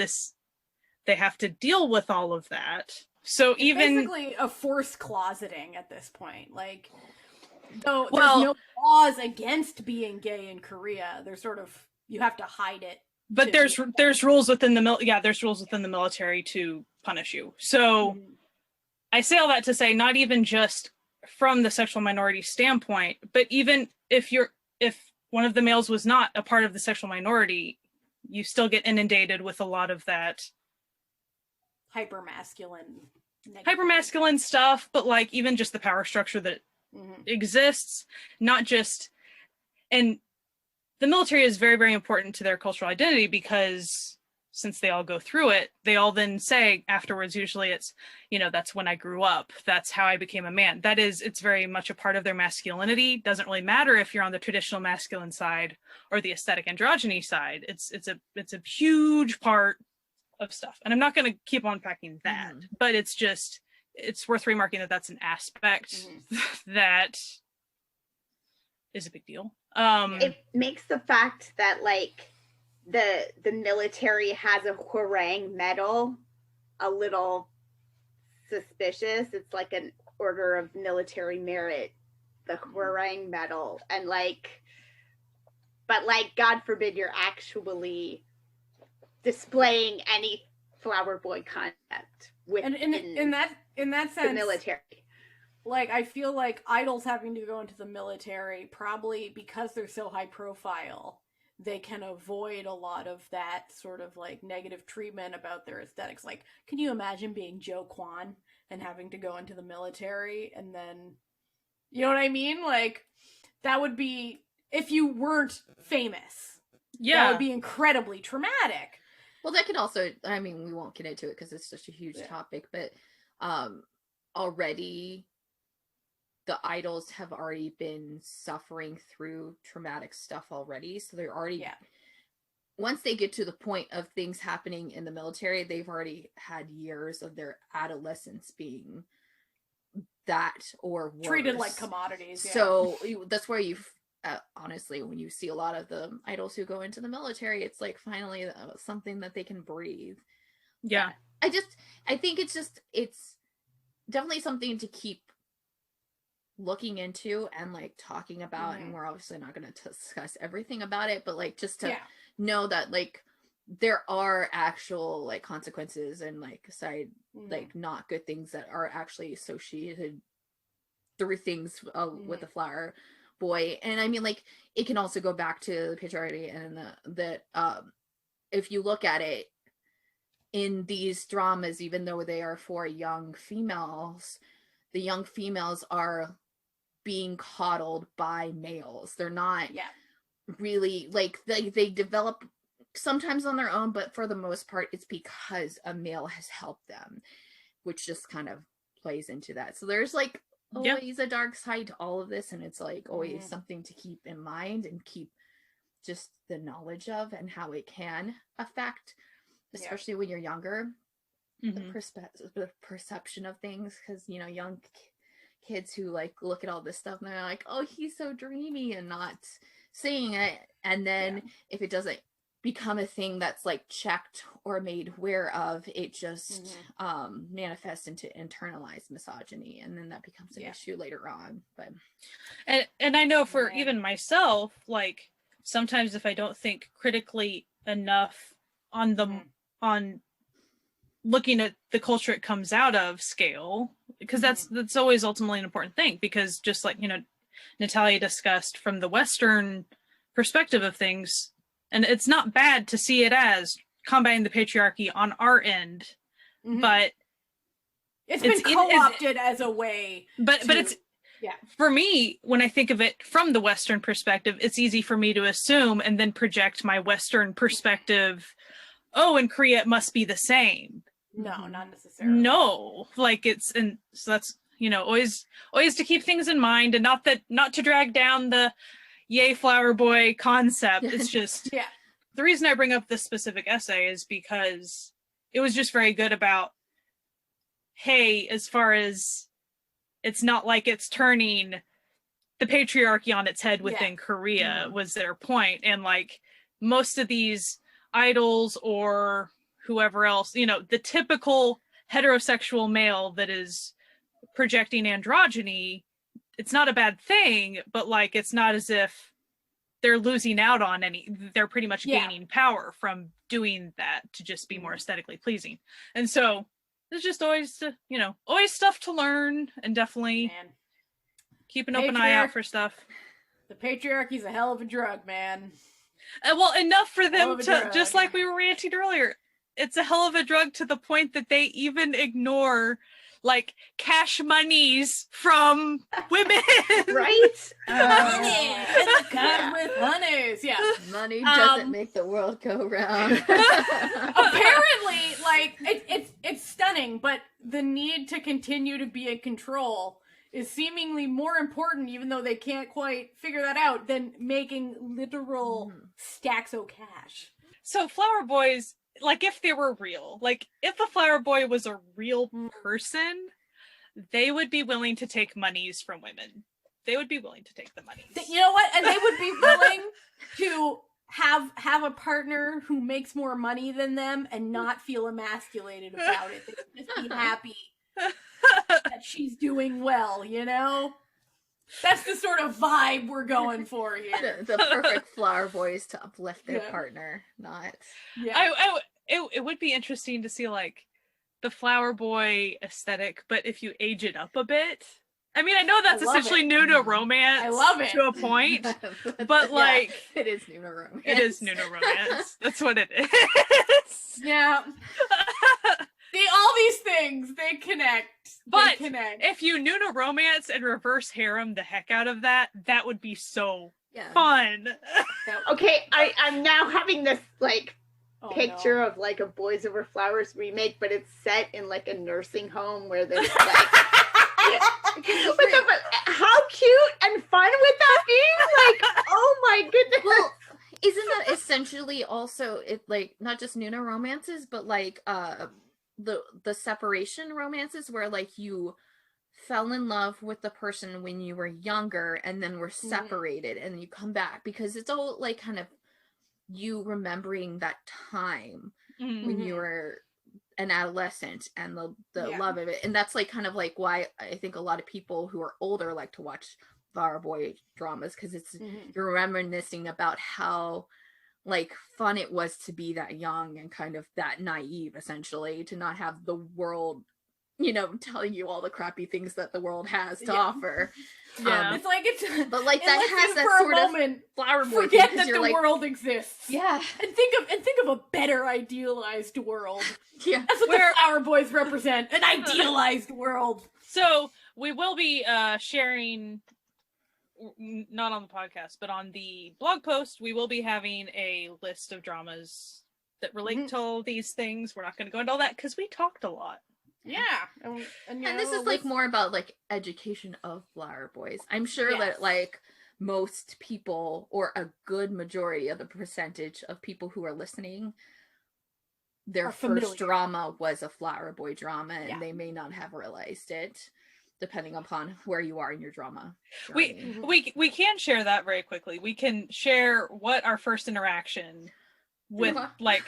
they have to deal with all of that. So it's even basically a forced closeting at this point. Like, though there's no laws against being gay in Korea, there's sort of, you have to hide it. But there's rules within the there's rules within the military to punish you. So I say all that to say, not even just from the sexual minority standpoint, but even if one of the males was not a part of the sexual minority, you still get inundated with a lot of that hypermasculine stuff, but like even just the power structure that exists, not just, and the military is very, very important to their cultural identity because since they all go through it, they all then say afterwards, usually it's, that's when I grew up. That's how I became a man. It's very much a part of their masculinity. Doesn't really matter if you're on the traditional masculine side or the aesthetic androgyny side. It's a huge part of stuff. And I'm not going to keep unpacking that, but it's worth remarking that that's an aspect that is a big deal. It makes the fact that like the military has a Hwarang medal a little suspicious. It's like an order of military merit, the Hwarang medal, and but God forbid you're actually displaying any flower boy concept within in that sense, the military. Like, I feel like idols having to go into the military, probably because they're so high profile, they can avoid a lot of that sort of like negative treatment about their aesthetics. Like, can you imagine being Joe Kwan and having to go into the military and then, you know what I mean? Like, that would be, if you weren't famous, that would be incredibly traumatic. Well, that could also, I mean, we won't get into it because it's such a huge topic, but already the idols have already been suffering through traumatic stuff already. So they're already, once they get to the point of things happening in the military, they've already had years of their adolescence being that or worse. Treated like commodities. So that's where you've, honestly, when you see a lot of the idols who go into the military, it's like finally something that they can breathe. Yeah. I think it's definitely something to keep looking into and like talking about, and we're obviously not going to discuss everything about it, but like just to know that like there are actual like consequences and like side like not good things that are actually associated through things with the flower boy. And I mean, like, it can also go back to the patriarchy and that if you look at it in these dramas, even though they are for young females, the young females are being coddled by males. They're not really like they develop sometimes on their own, but for the most part it's because a male has helped them, which just kind of plays into that. So there's like always a dark side to all of this, and it's like always something to keep in mind and keep just the knowledge of, and how it can affect, especially when you're younger, the perception of things, because young kids who like look at all this stuff and they're like, oh, he's so dreamy, and not seeing it. And then if it doesn't become a thing that's like checked or made aware of, it just manifests into internalized misogyny, and then that becomes an issue later on. But and I know for even myself, like sometimes if I don't think critically enough on the on looking at the culture it comes out of scale, because that's always ultimately an important thing, because just like, you know, Natalia discussed from the Western perspective of things, and it's not bad to see it as combating the patriarchy on our end, but it's been co-opted as a way. But it's for me, when I think of it from the Western perspective, it's easy for me to assume and then project my Western perspective. Oh, in Korea it must be the same. No, not necessarily. No, like it's, and so that's, you know, always to keep things in mind, and not to drag down the yay flower boy concept. It's just the reason I bring up this specific essay is because it was just very good about, hey, as far as it's not like it's turning the patriarchy on its head within Korea was their point. And like most of these idols or whoever else, you know, the typical heterosexual male that is projecting androgyny, it's not a bad thing, but like it's not as if they're losing out on any, they're pretty much gaining power from doing that to just be more aesthetically pleasing. And so there's just always, you know, always stuff to learn, and definitely keep an open eye out for stuff. The patriarchy's a hell of a drug, man. Well, enough for them to, just like we were ranting earlier, it's a hell of a drug to the point that they even ignore like cash monies from women. Right? Money! It's God with honeys. Yeah. Money doesn't make the world go round. Apparently, like, it's stunning, but the need to continue to be in control is seemingly more important, even though they can't quite figure that out, than making literal stacks of cash. So flower boys, like if they were real, like if a flower boy was a real person, they would be willing to take monies from women. They would be willing to take the money. You know what? And they would be willing to have a partner who makes more money than them and not feel emasculated about it. They would just be happy that she's doing well, you know? That's the sort of vibe we're going for here. The perfect flower boys to uplift their partner, not... It would be interesting to see, like, the flower boy aesthetic, but if you age it up a bit. I mean, I know that's essentially Noonas romance. I love it. To a point. But, like... It is Noonas romance. It is Noonas romance. That's what it is. Yeah. See, all these things, they connect. But if you Noonas romance and reverse harem the heck out of that, that would be so fun. Okay, I'm now having this, like, picture of, like, a Boys Over Flowers remake, but it's set in, like, a nursing home where there's, like... how cute and fun would that be? Like, oh my goodness. Well, isn't that essentially also, it like, not just Noonas romances, but, like, the separation romances where, like, you fell in love with the person when you were younger and then were separated and you come back, because it's all, like, kind of you remembering that time when you were an adolescent and the love of it. And that's, like, kind of like why I think a lot of people who are older like to watch flower boy dramas, because it's you're reminiscing about how, like, fun it was to be that young and kind of that naive, essentially, to not have the world, you know, telling you all the crappy things that the world has to offer. Yeah, it's like but like that has that sort of flower boy forget thing, that the like, world exists. Yeah, and think of a better idealized world. Yeah, that's what the flower boys represent, an idealized world. So we will be sharing, not on the podcast, but on the blog post, we will be having a list of dramas that relate to all these things. We're not going to go into all that because we talked a lot. Yeah, and this is like more about, like, education of flower boys. I'm sure that, like, most people, or a good majority of the percentage of people who are listening, their first drama was a flower boy drama, and they may not have realized it. depending upon where you are in your drama We journey. we can share that very quickly. We can share what our first interaction with like.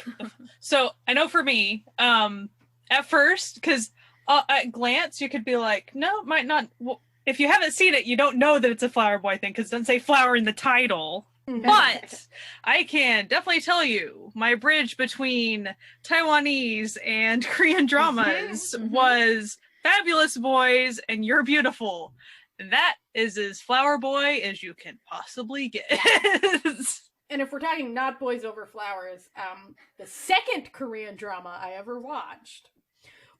So I know for me, at first, because at glance you could be like, no, it might not. Well, if you haven't seen it, you don't know that it's a flower boy thing because it doesn't say flower in the title. But I can definitely tell you, my bridge between Taiwanese and Korean dramas was Fabulous Boys and You're Beautiful. That is as flower boy as you can possibly get. And if we're talking not boys over flowers, the second Korean drama I ever watched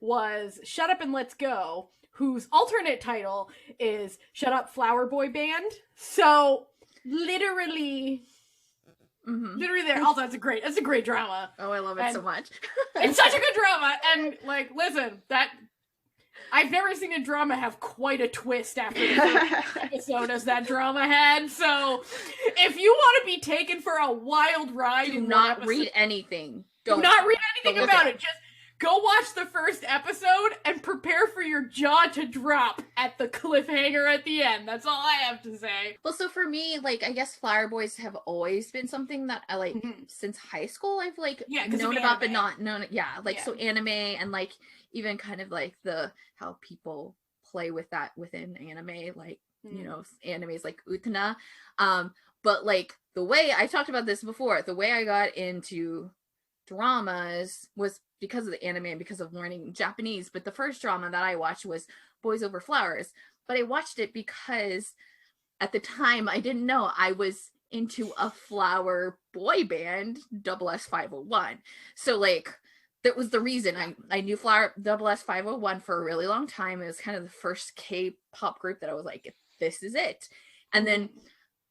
was Shut Up and Let's Go, whose alternate title is Shut Up Flower Boy Band. So literally there. Also, it's a great drama. Oh, I love it so much. It's such a good drama. And like, listen, I've never seen a drama have quite a twist after the first episode as that drama had. So if you want to be taken for a wild ride, Do not read anything. Do not read anything about it. Just go watch the first episode and prepare for your jaw to drop at the cliffhanger at the end. That's all I have to say. Well, so for me, like, I guess flower boys have always been something that I like since high school. I've like known about, but not known. Yeah, like so anime and like even kind of like how people play with that within anime, like you know, animes like Utena. But like the way I talked about this before, the way I got into dramas was because of the anime and because of learning Japanese. But the first drama that I watched was Boys Over Flowers. But I watched it because at the time I didn't know I was into a flower boy band, SS501. So like that was the reason I knew Flower SS501 for a really long time. It was kind of the first K-pop group that I was like, this is it. And then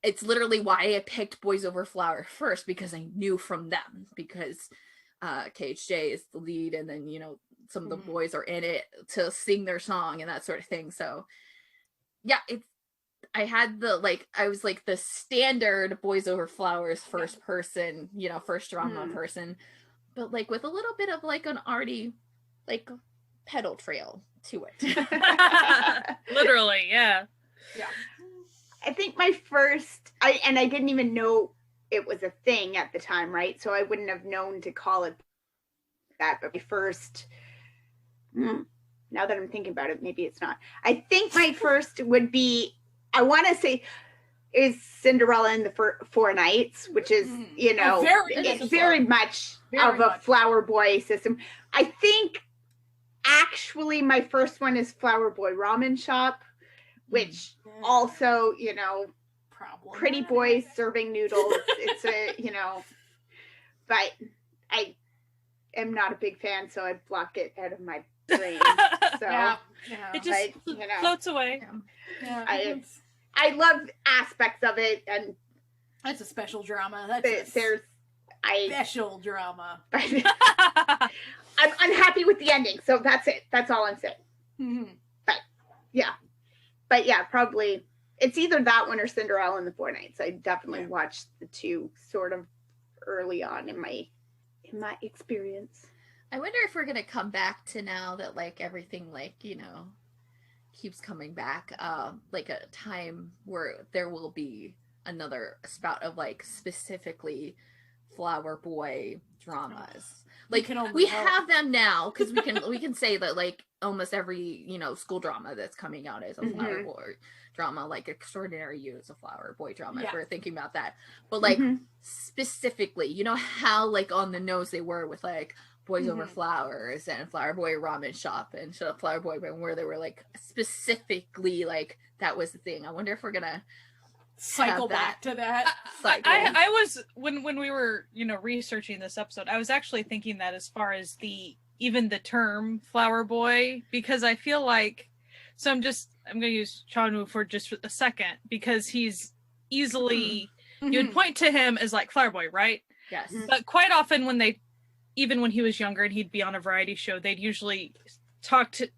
it's literally why I picked Boys Over Flower first, because I knew from them, because KHJ is the lead, and then, you know, some of the boys are in it to sing their song and that sort of thing. So yeah, I had I was like the standard Boys Over Flowers first person, you know, first drama person, but like with a little bit of like an arty, like pedal trail to it. Literally, yeah. I think my first, I didn't even know it was a thing at the time, right? So I wouldn't have known to call it that. But my first, now that I'm thinking about it, maybe it's not. I think my first would be, I want to say, is Cinderella and the Four Knights, which is, you know, very much a flower boy system. I think actually my first one is Flower Boy Ramen Shop, which also, you know, pretty boys serving noodles. It's a, you know, but I am not a big fan, so I block it out of my brain. So it just floats away. I love aspects of it, and that's a special drama. Special drama. I'm unhappy with the ending, so that's it. That's all I'm saying. But yeah, probably it's either that one or Cinderella and the Four Knights. I definitely watched the two sort of early on in my experience. I wonder if we're gonna come back to, now that like everything, like, you know, keeps coming back, like a time where there will be another spout of like specifically flower boy dramas. Like we have them now because we can say that like almost every, you know, school drama that's coming out is a flower boy drama. Like Extraordinary You is a flower boy drama, if we're thinking about that. But like specifically, you know how like on the nose they were with like Boys Over Flowers and Flower Boy Ramen Shop and Shut Up Flower Boy Band, where they were like specifically like that was the thing. I wonder if we're gonna cycle back to that. I was when we were, you know, researching this episode, I was actually thinking that as far as even the term flower boy, because I feel like, so I'm gonna use Chanwoo for just a second, because he's easily you would point to him as like flower boy, right? Yes. But quite often even when he was younger and he'd be on a variety show, they'd usually talk to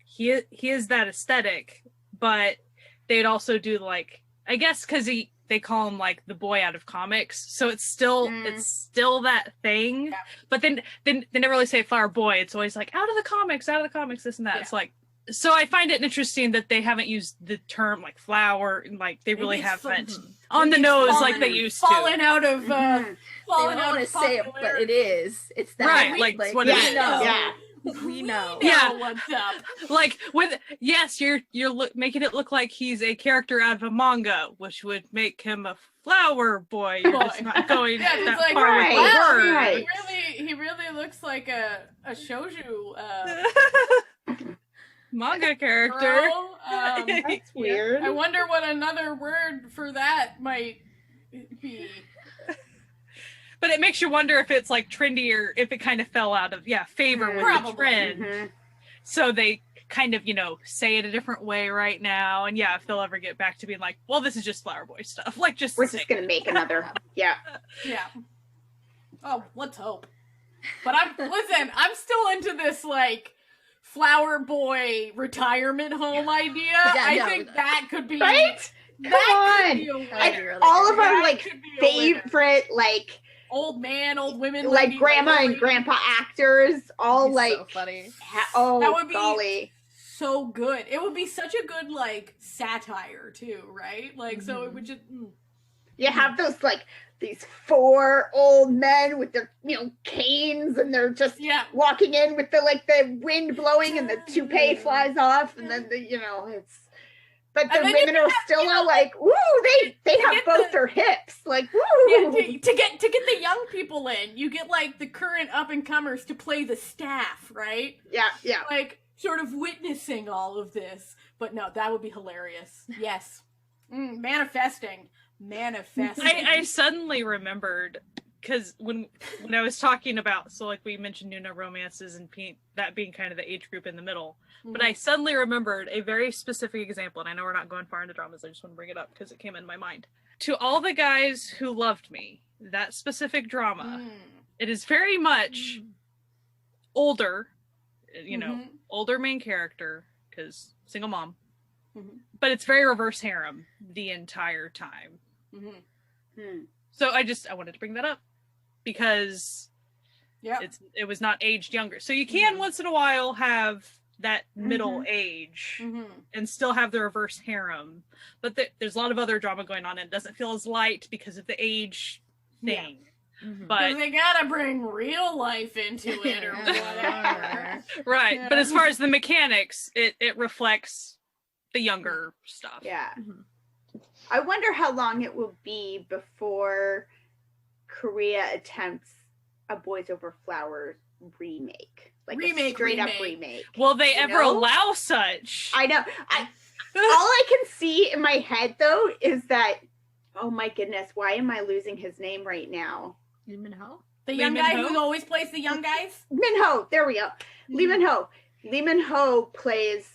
he is that aesthetic, but they'd also do like, I guess because they call him like the boy out of comics, so it's still that thing. Yeah. But then they never really say flower boy. It's always like out of the comics, this and that. Yeah. It's like So I find it interesting that they haven't used the term like flower, like they really Maybe it's haven't some- on the maybe it's nose fallen- like they used fallen to. out of Mhm. They fallen don't out want to of say it, but popularity. it is. It's that. Right, like, it's what it we is. know. Yeah. We know. Yeah. what's up. Like with yes, you're making it look like he's a character out of a manga, which would make him a flower boy. You're just not going Yeah, it's that like, far right, with the word. right. He really looks like a shoujo Manga character. girl. That's weird. I wonder what another word for that might be. But it makes you wonder if it's like trendier, if it kind of fell out of favor with Probably. the trend. Mhm. So they kind of, say it a different way right now. And if they'll ever get back to being like, well, this is just Flower Boy stuff. Like just We're say just gonna make another. Yeah. Yeah. Oh, let's hope. But I'm still into this like flower boy retirement home idea. Yeah, I no, think that could be Right? that Come could be a That winner. would be really All of good. our That like could be a winner. favorite like Old man, old women, like lady, grandma lady. and grandpa actors all He's like so funny. oh That would be- golly. So good. It would be such a good like satire too, right? Like so it would just You have those like these four old men with their canes and they're just yeah. walking in with the wind blowing and the toupee flies off and then it's but the And then you women are still all like ooh they have get both the- their hips like Yeah, woo to get the young people in, you get like the current up and comers to play the staff, right? yeah Like sort of witnessing all of this. But no, that would be hilarious. Yes. Manifesting. I suddenly remembered because when I was talking about like we mentioned Nuna romances and that being kind of the age group in the middle, but I suddenly remembered a very specific example, and I know we're not going far into dramas. I just want to bring it up because it came in my mind. To all the guys who loved me, that specific drama, it is very much older, older main character because single mom, but it's very reverse harem the entire time. So I wanted to bring that up because it was not aged younger. So you can once in a while have that middle age and still have the reverse harem, but there's a lot of other drama going on and it doesn't feel as light because of the age thing. But they gotta bring real life into it or whatever. right. Yeah. But as far as the mechanics, it reflects the younger stuff. yeah I wonder how long it will be before Korea attempts a Boys Over Flowers remake, like a straight up remake. Will they ever know? allow such? I know. All I can see in my head though is that, oh my goodness, why am I losing his name right now? Lee Min-ho? The young Lee guy Min-ho? who always plays the young guys? Min-ho, there we go. Lee Min-ho. Lee Min-ho plays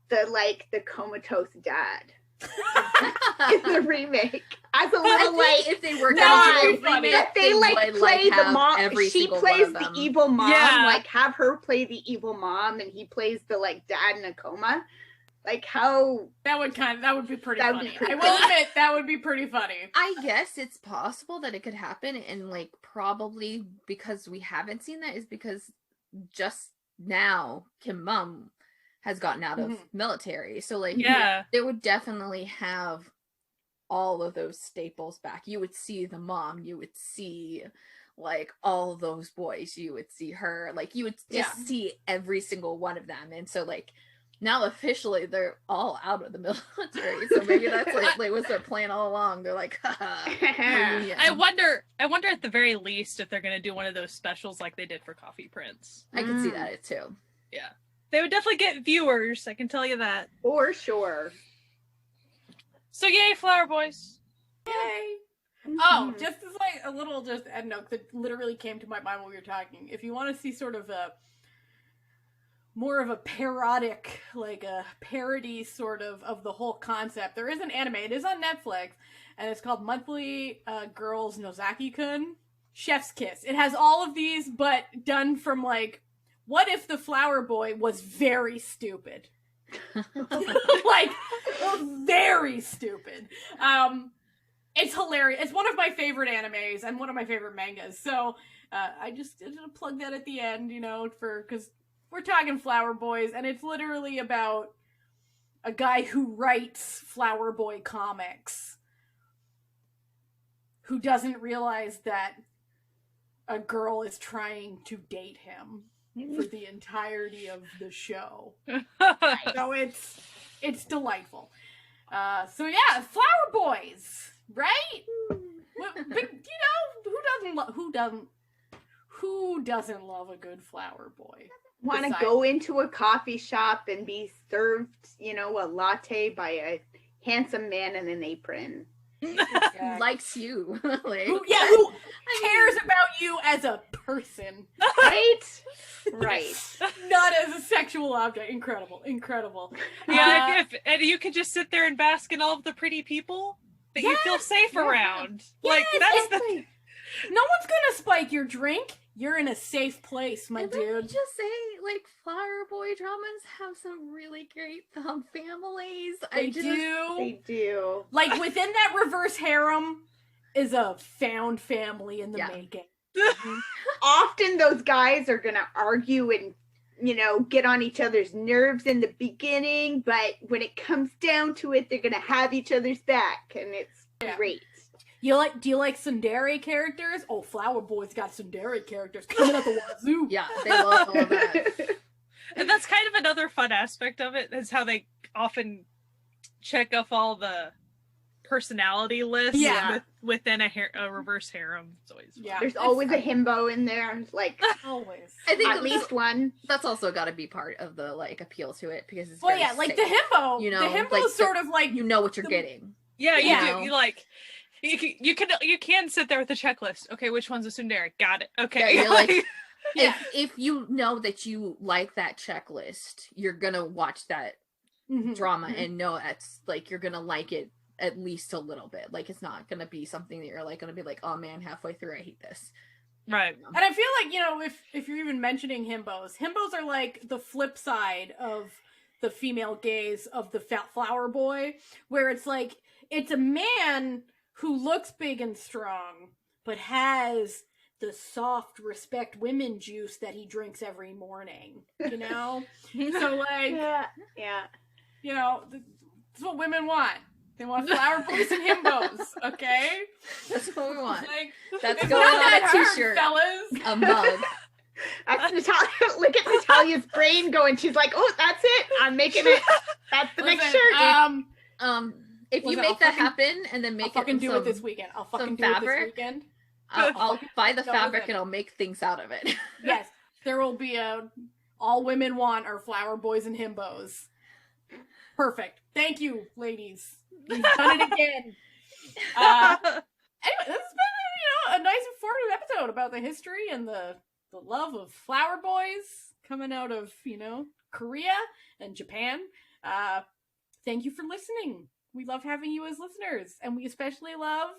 the comatose dad in the remake as a I little think if they were That gonna would do be a funny. remake, if they would, play the have mom, every she single plays one of the them. evil mom, Yeah. have her play the evil mom and he plays the dad in a coma. How That would be pretty That would funny. be pretty I will funny. admit that would be pretty funny. I guess it's possible that it could happen, and probably because we haven't seen that is because just now Kim Mum has gotten out of military, so Yeah. it would definitely have all of those staples back. You would see the mom, you would see all those boys, you would see her, you would just see every single one of them, and so now officially they're all out of the military, so maybe that's what's their plan all along. They're reunion. I wonder at the very least if they're gonna do one of those specials like they did for Coffee Prince. I can see that too. Yeah. They would definitely get viewers, I can tell you that. for sure. So yay, Flower Boys. Yay! Oh, just as a little end note that literally came to my mind when we were talking. If you want to see sort of more of a parodic, a parody sort of the whole concept, there is an anime. It is on Netflix, and it's called Monthly Girls Nozaki-kun. Chef's Kiss. It has all of these, but done from what if the flower boy was very stupid? Very stupid. It's hilarious. It's one of my favorite animes and one of my favorite mangas. So I just did a plug that at the end, because we're talking Flower Boys, and it's literally about a guy who writes Flower Boy comics who doesn't realize that a girl is trying to date him for the entirety of the show. So it's delightful. So yeah, Flower Boys, right? But you know, who doesn't love a good Flower Boy? Want to go into a coffee shop and be served, you know, a latte by a handsome man in an apron. Yeah. Likes you. Like, Who cares about you as a person, Right? Right. not as a sexual object. Incredible. Yeah, and you can just sit there and bask in all of the pretty people that you feel safe around. Like that's the. No one's gonna spike your drink. You're in a safe place, my and let me dude. just say, like, Flower Boy dramas have some really great families. They They do. Like, within that reverse harem is a found family in the making. Often those guys are gonna argue and, you know, get on each other's nerves in the beginning, but when it comes down to it, they're gonna have each other's back, and it's great. Do you like tsundere characters? Oh, Flower Boy's got tsundere characters coming out the wazoo. Yeah, they love all of that. And that's kind of another fun aspect of it, is how they often check off all the personality lists within a reverse harem. It's always fun. Yeah. There's always a himbo in there, like Always. I think at least one. that's also got to be part of the like appeal to it, because it's Well, very yeah, like safe. the himbo. You know, the himbo's like sort of like you know what you're getting. Yeah, you Yeah. do. You like. You can sit there with a checklist. Okay, which one's a tsundere? Got it. Okay. Yeah, you're like, Yeah. if you know that you like that checklist, you're gonna watch that drama and know that's like you're gonna like it at least a little bit. Like it's not gonna be something that you're like gonna be like, oh man, halfway through I hate this. Right. And I feel like, you know, if you're even mentioning himbos are like the flip side of the female gaze of the Flower Boy, where it's like it's a man who looks big and strong, but has the soft respect women juice that he drinks every morning, you know? So, like, Yeah. you know, that's what women want. They want Flower Boys and himbos, okay? That's what we want. Like, That's it's going not on that a hard, t-shirt. fellas. A mug. That's Natalia. Look at Natalia's brain going. She's like, "Oh, that's it. I'm making it. That's the next Listen, shirt." If you Listen, make I'll that fucking- happen and then I'll make fucking it do some, it this weekend. I'll fucking some do it fabric. this weekend. I'll buy the No, fabric listen. and I'll make things out of it. Yes, there will be a all women want are Flower Boys and himbos. Perfect. Thank you, ladies. You've done it again. Anyway, this has been, a nice informative episode about the history and the love of Flower Boys coming out of, Korea and Japan. Thank you for listening. We love having you as listeners, and we especially love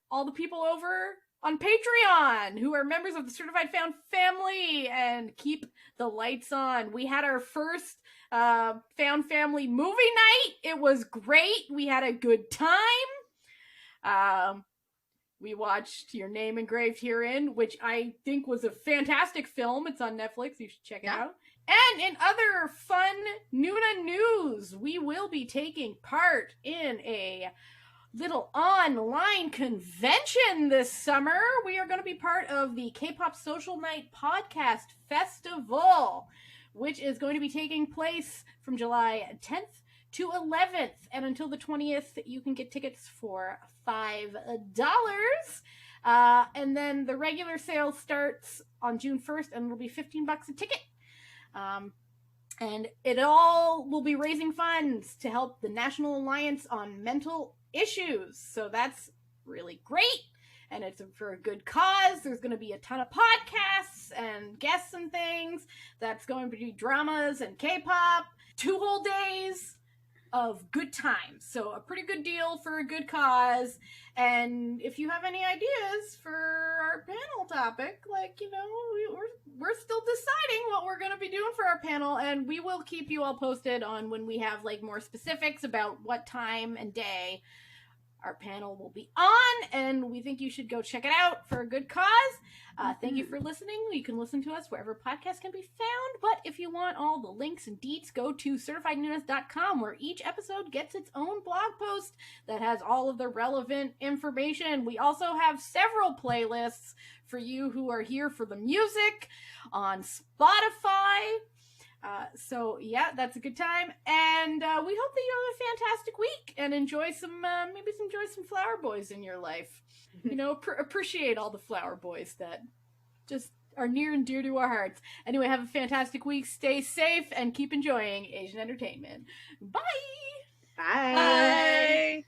all the people over on Patreon who are members of the Certified Found family and keep the lights on. We had our first Found Family movie night. It was great. We had a good time. We watched Your Name Engraved Herein, which I think was a fantastic film. It's on Netflix. You should check it out. And in other fun Noona news, we will be taking part in a little online convention this summer. We are going to be part of the Kpop Social Night Podcast Festival, which is going to be taking place from July 10th to 11th. And until the 20th, you can get tickets for $5. And then the regular sale starts on June 1st and it'll be $15 a ticket. And it all will be raising funds to help the National Alliance on Mental Issues. So that's really great. And it's for a good cause. There's going to be a ton of podcasts and guests and things. That's going to be dramas and K-pop. 2 whole days of good times. So a pretty good deal for a good cause. And if you have any ideas for our panel topic, we're still deciding what we're going to be doing for our panel, and we will keep you all posted on when we have more specifics about what time and day Our panel will be on, and we think you should go check it out for a good cause. Thank you for listening. You can listen to us wherever podcasts can be found, but if you want all the links and deets, go to certifiednoonas.com, where each episode gets its own blog post that has all of the relevant information. We also have several playlists for you who are here for the music on Spotify. So yeah, that's a good time, and we hope that you have a fantastic week and enjoy some flower boys in your life. You know, appreciate all the flower boys that just are near and dear to our hearts. Anyway, have a fantastic week. Stay safe and keep enjoying Asian entertainment. Bye. Bye. Bye.